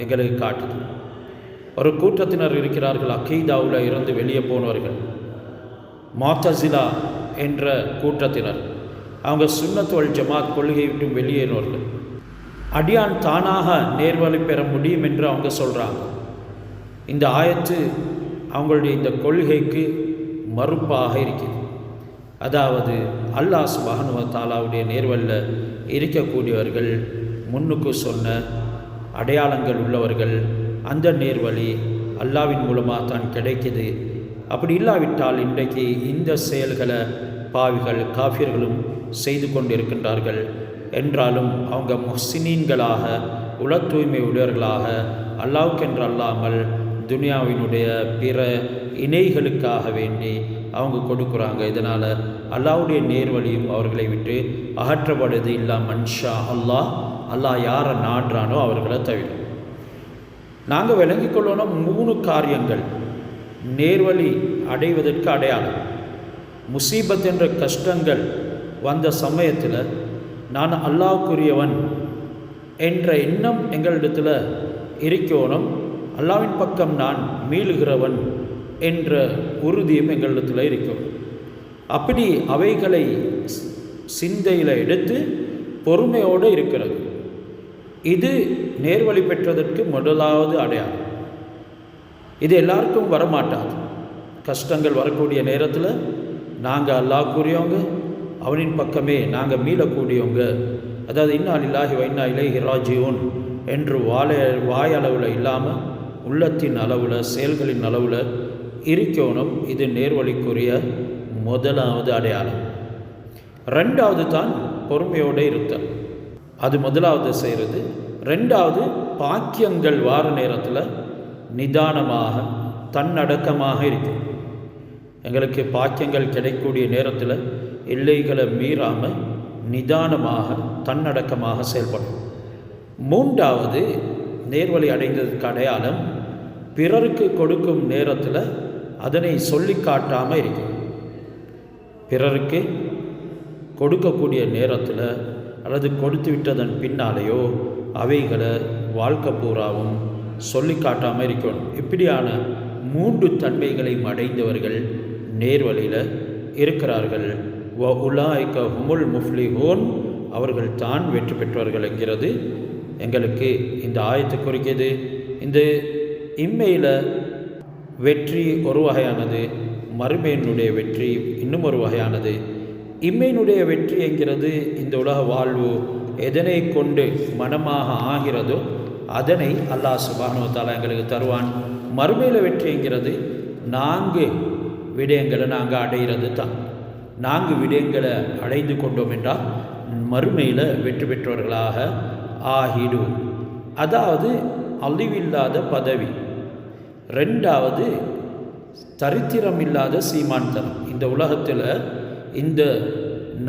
எங்களுக்கு காட்டுது. ஒரு கூட்டத்தினர் இருக்கிறார்கள், அகீதாவில் இருந்து வெளியே போனவர்கள், முஅ்தஸிலா என்ற கூட்டத்தினர். அவங்க சுன்னத் வல் ஜமாத் கொள்கையை விட்டு வெளியேறினவர்கள். அடியான் தானாக நேர்வழி பெற முடியும் என்று அவங்க சொல்கிறாங்க. இந்த ஆயத்து அவங்களுடைய இந்த கொள்கைக்கு மறுப்பாக இருக்கிறது. அதாவது அல்லாஹ் சுப்ஹானஹு வ தஆலாவுடைய நேர்வழியில் இருக்கக்கூடியவர்கள், முன்னுக்கு சொன்ன அடையாளங்கள் உள்ளவர்கள், அந்த நேர்வழி அல்லாஹ்வின் மூலமாக தான் கிடைக்கிது. அப்படி இல்லாவிட்டால் இன்றைக்கு இந்த செயல்களை பாவிகள் காஃபிர்களும் செய்து கொண்டிருக்கின்றார்கள். என்றாலும் அவங்க முஹ்சினீன்களாக, உல தூய்மை உடையவர்களாக, அல்லாஹ்வுக்கென்று அல்லாமல் துனியாவினுடைய பிற இணைகளுக்காக வேண்டி அவங்க கொடுக்குறாங்க. இதனால் அல்லாஹ்வுடைய நேர்வழியும் அவர்களை விட்டு அகற்றப்படுது. இல்லா மன்ஷா அல்லாஹ், அல்லாஹ் யாரை நாடுறானோ அவர்களை தவிர. நாங்கள் விளங்கிக் கொள்ளணும் 3 காரியங்கள் நேர்வழி அடைவதற்கு அடையாளம். முசீபத் என்ற கஷ்டங்கள் வந்த சமயத்தில் நான் அல்லாஹ்வுக்குரியவன் என்ற எண்ணம் எங்களிடத்தில் இருக்கணும். அல்லாஹ்வின் பக்கம் நான் மீளுகிறவன் என்ற உறுதியும் எங்களிடத்தில் இருக்கும். அப்படி அவைகளை சிந்தையில் எடுத்து பொறுமையோடு இருக்கிறது. இது நேர்வழி பெற்றதற்கு முதலாவது அடையாளம். இது எல்லாருக்கும் வரமாட்டாது. கஷ்டங்கள் வரக்கூடிய நேரத்தில் நாங்கள் அல்லாஹ்வுக்குரியவங்க, அவனின் பக்கமே நாங்கள் மீளக்கூடியவங்க. அதாவது இன்னா லில்லாஹி வ இன்னா இலைஹி ராஜிஊன் என்று வாயளவில் இல்லாமல் உள்ளத்தின் அளவில், செயல்களின் அளவில் இருக்கணும். இது நேர்வழிக்குரிய முதலாவது அடையாளம். 2வது தான் பொறுமையோடு இருத்தல். அது முதலாவது செய்கிறது. 2வது பாக்கியங்கள் வார நேரத்தில் நிதானமாக, தன்னடக்கமாக இருக்கும். எங்களுக்கு பாக்கியங்கள் கிடைக்கக்கூடிய நேரத்தில் எல்லைகளை மீறாமல் நிதானமாக, தன்னடக்கமாக செயல்படும். 3வது நேர்வழி அடைந்ததுக்கு அடையாளம், பிறருக்கு கொடுக்கும் நேரத்தில் அதனை சொல்லி காட்டாமல் இருக்கும். பிறருக்கு கொடுக்கக்கூடிய நேரத்தில் அல்லது கொடுத்து விட்டதன் பின்னாலேயோ அவைகளை வாழ்க்கை பூராவும் சொல்லி காட்டாமல் இருக்கணும். இப்படியான 3 தன்மைகளையும் அடைந்தவர்கள் நேர்வழியில் இருக்கிறார்கள். வ உலாயிக ஹுமுல் முஃப்லிஹூன், அவர்கள் தான் வெற்றி பெற்றவர்கள் என்கிறது எங்களுக்கு இந்த ஆயத்து குறிக்கிறது. இந்த இம்மையில் வெற்றி ஒரு வகையானது, மறுமையினுடைய வெற்றி இன்னும் ஒரு வகையானது. இம்மையினுடைய வெற்றி என்கிறது இந்த உலக வாழ்வு எதனை கொண்டு மனமாக ஆகிறதோ அதனை அல்லாஹ் சுப்ஹானஹு வ தஆலா எங்களுக்கு தருவான். மறுமையில் வெற்றி என்கிறது 4 விடயங்களை நாங்கள் அடைகிறது தான். 4 விடயங்களை அடைந்து கொண்டோம் என்றால் மறுமையில் வெற்றி பெற்றவர்களாக ஆகிடும். அதாவது அழிவில்லாத பதவி, 2வது தரித்திரம் இல்லாத சீமான்தனம். இந்த உலகத்தில் இந்த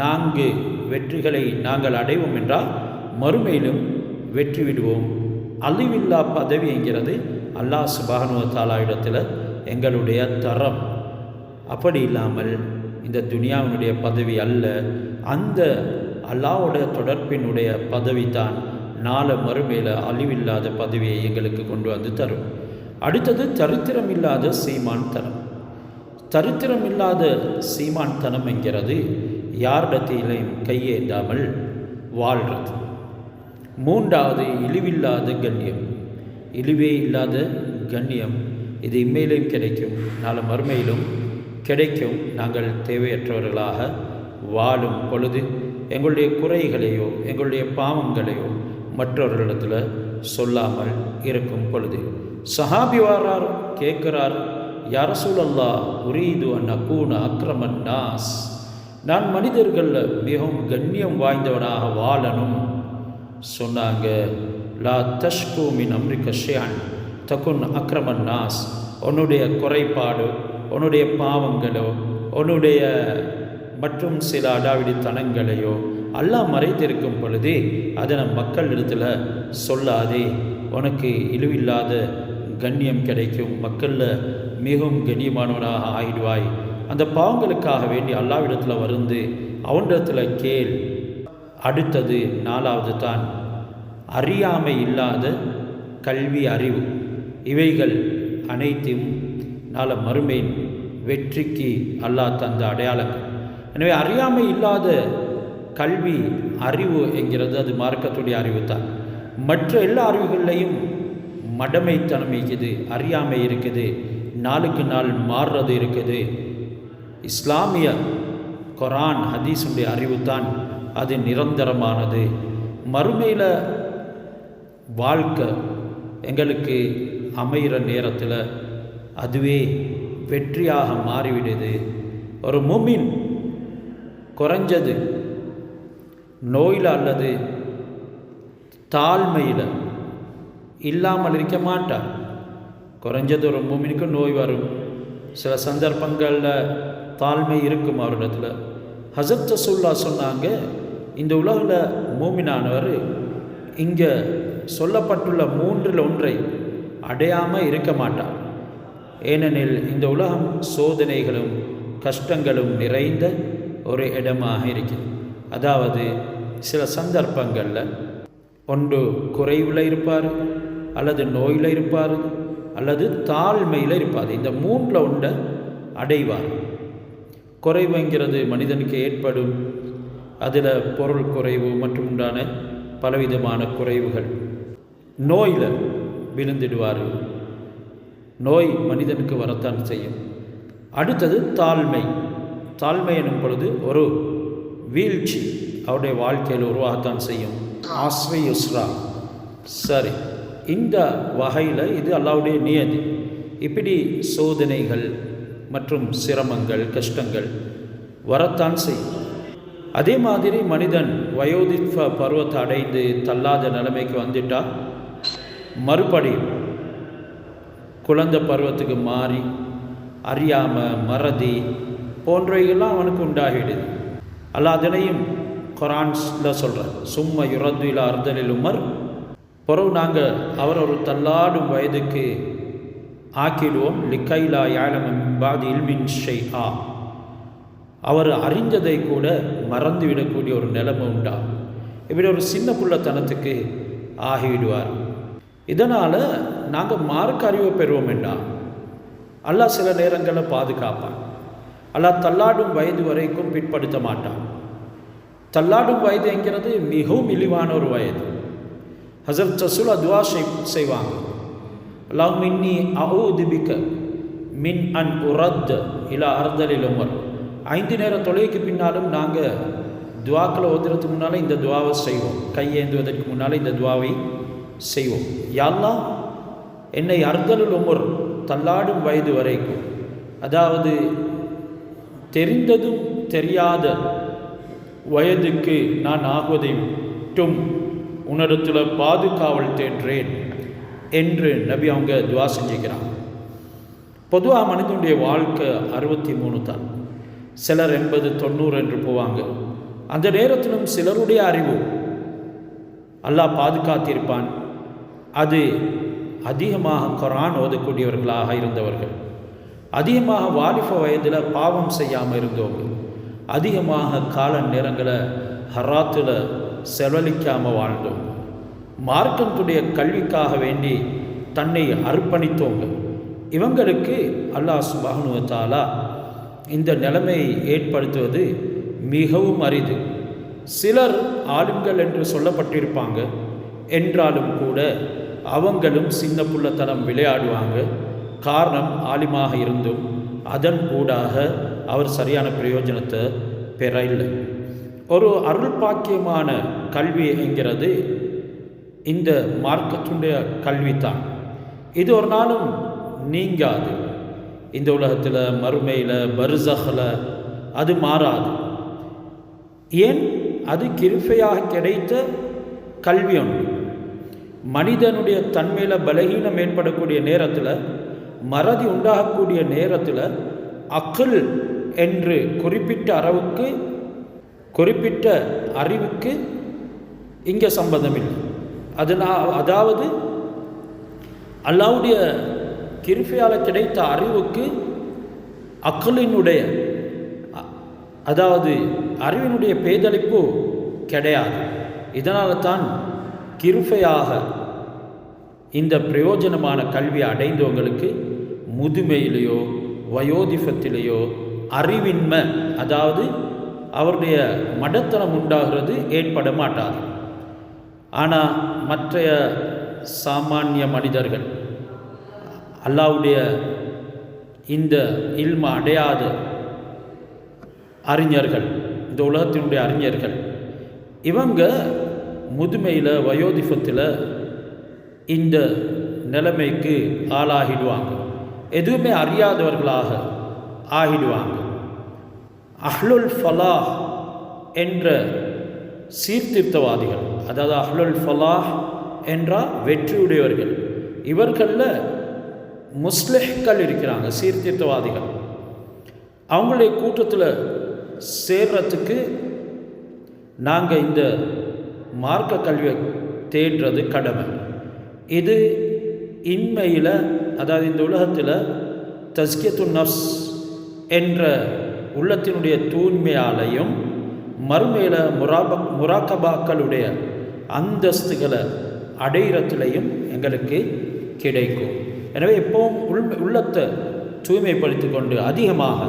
4 வெற்றிகளை நாங்கள் அடைவோம் என்றால் மறுமையிலும் வெற்றி விடுவோம். அழிவில்லா பதவி என்கிறது அல்லாஹ் சுப்ஹானஹு வ தஆலா இடத்துல எங்களுடைய தரம். அப்படி இல்லாமல் இந்த துனியாவினுடைய பதவி அல்ல, அந்த அல்லாஹ்வுடைய தொடர்பினுடைய பதவி தான் நாளை மறுமையில் அழிவில்லாத பதவியை எங்களுக்கு கொண்டு வந்து தரும். அடுத்தது தரித்திரம் இல்லாத சீமான்தனம். தரித்திரம் இல்லாத சீமான்தனம் என்கிறது யாரிடத்திலையும் கையேந்தாமல் வாழ்கிறது. 3வது இழிவில்லாத கண்ணியம். இழிவே இல்லாத கண்ணியம் இது இம்மையிலும் கிடைக்கும், நாளை மறுமையிலும் கிடைக்கும். நாங்கள் தேவையற்றவர்களாக வாழும் பொழுது எங்களுடைய குறைகளையோ எங்களுடைய பாவங்களையோ மற்றவர்களிடத்தில் சொல்லாமல் இருக்கும் பொழுது. சஹாபி வாரார், கேட்கிறார், யா ரசூலல்லாஹ் உரீது அன் அகூன அக்ரமன் நாஸ், நான் மனிதர்களில் மிகவும் கண்ணியம் வாய்ந்தவனாக வாழணும் சொன்னாங்க. லா தஷ்கு மின் அம்ரிக ஷைஅன் தகுன் அக்ரமன் நாஸ், உன்னுடைய குறைபாடு, உன்னுடைய பாவங்களோ உன்னுடைய மற்றும் சில அடாவிடித்தனங்களையோ அல்லாஹ் மறைத்திருக்கும் பொழுதே அதனை மக்களிடத்தில் சொல்லாதே, உனக்கு இழிவில்லாத கண்ணியம் கிடைக்கும், மக்களில் மிகவும் கண்ணியமானவனாக ஆகிடுவாய். அந்த பாவங்களுக்காக வேண்டி அல்லாஹ்விடத்தில் வந்து அவனிடத்தில் கேள். அடுத்தது 4வது தான் அறியாமை இல்லாத கல்வி, அறிவு. இவைகள் அனைத்தையும் நாளை மறுமையின் வெற்றிக்கு அல்லாஹ் தந்த அடையாளங்கள். எனவே அறியாமை இல்லாத கல்வி, அறிவு என்கிறது அது மார்க்கத்துடைய அறிவு தான். மற்ற எல்லா அறிவுகள்லையும் மடமைத்தனம் இருக்குது, அறியாமை இருக்குது, நாளுக்கு நாள் மாறுறது இருக்குது. இஸ்லாமிய குரான் ஹதீஸுடைய அறிவு தான் அது நிரந்தரமானது. மறுமையில் வாழ்க்கை எங்களுக்கு அமைகிற நேரத்தில் அதுவே வெற்றியாக மாறிவிடுது. ஒரு முஃமின் குறைஞ்சது நோயில் அல்லது தாழ்மையில் இல்லாமல் இருக்க மாட்டார். குறைஞ்சது ஒரு முஃமினுக்கு நோய் வரும், சில சந்தர்ப்பங்களில் தாழ்மை இருக்கும் அவரிடத்தில். ஹஸரத் ரசூலுல்லாஹ் சொன்னாங்க, இந்த உலகில் மூமினானவர் இங்கே சொல்லப்பட்டுள்ள 3ல் 1 அடையாமல் இருக்க மாட்டார். ஏனெனில் இந்த உலகம் சோதனைகளும் கஷ்டங்களும் நிறைந்த ஒரு இடமாக இருக்குது. அதாவது சில சந்தர்ப்பங்களில் ஒன்று குறைவில் இருப்பார், அல்லது நோயில் இருப்பார், அல்லது தாழ்மையில் இருப்பார். இந்த 3ல் 1 அடைவார். குறைவுங்கிறது மனிதனுக்கு ஏற்படும், அதில் பொருள் குறைவு மற்றும் உண்டான பலவிதமான குறைவுகள். நோயில் விழுந்துடுவார், நோய் மனிதனுக்கு வரத்தான் செய்யும். அடுத்தது தாழ்மை. தாழ்மை எனும் பொழுது ஒரு வீழ்ச்சி அவருடைய வாழ்க்கையில் உருவாகத்தான் செய்யும். ஆஸ்வை யுஸ்ரா. சரி, இந்த வகையில் இது அல்லாஹ்வுடைய நியதி. இப்படி சோதனைகள் மற்றும் சிரமங்கள் கஷ்டங்கள் வரத்தான் செய்யும். அதே மாதிரி மனிதன் வயோதிப பருவத்தை அடைந்து தள்ளாத நிலைமைக்கு வந்துட்டால் மறுபடியும் குழந்தை பருவத்துக்கு மாறி அறியாமல் மறதி போன்றவைகள்லாம் அவனுக்கு உண்டாகிடுது. அல்லாஹ் அதனையும் குர்ஆனில் சொல்கிறார், சும்மா யுரத்து இலா அர்தலில் உமர், பிறகு நாங்கள் அவர் ஒரு தள்ளாடும் வயதுக்கு ஆக்கிடுவோம். லிக்கைலா யாலம மின் பாதி இல்மின் ஷைஆ, அவர் அறிஞ்சதை கூட மறந்து விடக்கூடிய ஒரு நிலைமை உண்டா. இப்படி ஒரு சின்ன புள்ளத்தனத்துக்கு ஆகிவிடுவார். இதனால் நாங்கள் மார்க்க அறிவை பெறுவோம் என்றால் அல்லாஹ் சில நேரங்களில் பாதுகாப்பான். அல்லாஹ் தள்ளாடும் வயது வரைக்கும் பிற்படுத்த மாட்டான். தள்ளாடும் வயது என்கிறது மிகவும் இழிவான ஒரு வயது. ஹஸரத் ரசூல் துஆ செய்வாங்க, அல்லாஹும்ம இன்னி அஊது பிக மின் அன் உரத் இலா அர்தலில் உமர். 5 நேர தொழுகைக்கு பின்னாலும் நாங்கள் துவாக்களை ஓதுறதுக்கு முன்னால் இந்த துவாவை செய்வோம். கையேந்துவதற்கு முன்னால் இந்த துவாவை செய்வோம். யா அல்லாஹ், என்னை அர்தலுல் உமர் தள்ளாடும் வயது வரைக்கும், அதாவது தெரிந்ததும் தெரியாத வயதுக்கு நான் ஆகுவதை விட்டும் உன்னிடத்தில் பாதுகாவல் தேன்றேன் என்று நபி அவங்க துவா செஞ்சுக்கிறாங்க. பொதுவாக மனிதனுடைய வாழ்க்கை 63 தான். சிலர் 80, 90 என்று போவாங்க. அந்த நேரத்திலும் சிலருடைய அறிவு அல்லாஹ் பாதுகாத்திருப்பான். அது அதிகமாக குர்ஆன் ஓதக்கூடியவர்களாக இருந்தவர்கள், அதிகமாக வாலிப வயதில் பாவம் செய்யாமல் இருந்தவங்க, அதிகமாக கால நேரங்களை ஹராத்தில் செலவழிக்காமல் வாழ்ந்தவங்க, மார்க்கத்துடைய கல்விக்காக வேண்டி தன்னை அர்ப்பணித்தவங்க. இவங்களுக்கு அல்லாஹ் சுப்ஹானஹு வ தஆலா இந்த நிலைமையை ஏற்படுத்துவது மிகவும் அரிது. சிலர் ஆளுங்கள் என்று சொல்லப்பட்டிருப்பாங்க, என்றாலும் கூட அவங்களும் சின்ன புள்ளத்தனம் விளையாடுவாங்க. காரணம், ஆலிமாக இருந்தும் அதன் கூடாக அவர் சரியான பிரயோஜனத்தை பெற இல்லை. ஒரு அருள் பாக்கியமான கல்வி என்கிறது இந்த மார்க்கத்துடைய கல்வித்தான். இது ஒரு நாளும் நீங்காது. இந்த உலகத்தில், மறுமையில், பர்ஸஹ்ல அது மாறாது. ஏன்? அது கிருபையாக கிடைத்த கல்வி ஒன்று. மனிதனுடைய தன்மையில் பலகீனம் ஏற்படக்கூடிய நேரத்தில், மறதி உண்டாகக்கூடிய நேரத்தில் அக்குல் என்று குறிப்பிட்ட அறிவுக்கு இங்கே சம்பந்தமில்லை. அதாவது அல்லாஹ்வுடைய கிருபையால் கிடைத்த அறிவுக்கு அக்குலினுடைய, அதாவது அறிவினுடைய பேதளிப்பு கிடையாது. இதனால தான் கிருபையாக இந்த பிரயோஜனமான கல்வியை அடைந்தவங்களுக்கு முதுமையிலேயோ வயோதிபத்திலேயோ அறிவின்மை, அதாவது அவருடைய மடத்தனம் உண்டாகிறது ஏற்பட மாட்டாது. ஆனால் மற்றைய சாமானிய மனிதர்கள், அல்லாஹ்வுடைய இந்த இல்ம அடையாத அறிஞர்கள், இந்த உலகத்தினுடைய அறிஞர்கள், இவங்க முதுமையில் வயோதிபத்தில் இந்த நிலைமைக்கு ஆளாகிடுவாங்க. எதுவுமே அறியாதவர்களாக ஆகிடுவாங்க. அஹ்லுல் ஃபலாஹ் என்ற சீர்திருத்தவாதிகள், அதாவது அஹ்லுல் ஃபலாஹ் என்றால் வெற்றியுடையவர்கள், இவர்களில் முஸ்லிஹ்கள் இருக்கிறாங்க, சீர்திருத்தவாதிகள். அவங்களுடைய கூட்டத்தில் சேர்றதுக்கு நாங்கள் இந்த மார்க்க கல்வியை தேடுறது கடமை. இது இன்மையில், அதாவது இந்த உலகத்தில் தஸ்கியத்துன் நஃப்ஸ் என்ற உள்ளத்தினுடைய தூய்மையாலையும், மறுமையில் முராக்கபாக்களுடைய அந்தஸ்துகளை அடையிறத்துலையும் எங்களுக்கு கிடைக்கும். எனவே எப்பவும் உள்ளத்தை தூய்மைப்படுத்தி கொண்டு அதிகமாக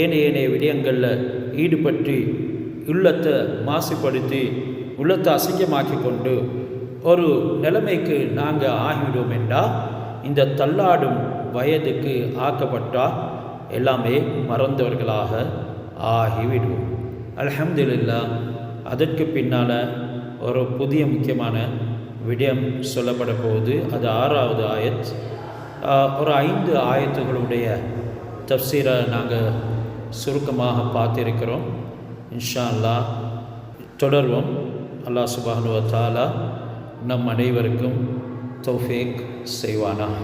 ஏனைய விடயங்களில் ஈடுபட்டு உள்ளத்தை மாசுபடுத்தி உள்ளத்தை அசிங்கமாக்கி கொண்டு ஒரு நிலைமைக்கு நாங்கள் ஆகிவிடுவோம் என்றால், இந்த தள்ளாடும் வயதுக்கு ஆக்கப்பட்டால் எல்லாமே மறந்தவர்களாக ஆகிவிடுவோம். அல்ஹம்துலில்லாஹ். அதற்கு பின்னால் ஒரு புதிய முக்கியமான விடயம் சொல்லப்பட போகுது. அது 6வது ஆயத். ஒரு 5 ஆயத்துகளுடைய தஃப்சீரை நாங்கள் சுருக்கமாக பார்த்திருக்கிறோம். இன்ஷா அல்லாஹ் தொடர்வோம். அல்லாஹ் சுப்ஹானஹு வ தஆலா நம் அனைவருக்கும் தௌஃபீக் செய்வானாக.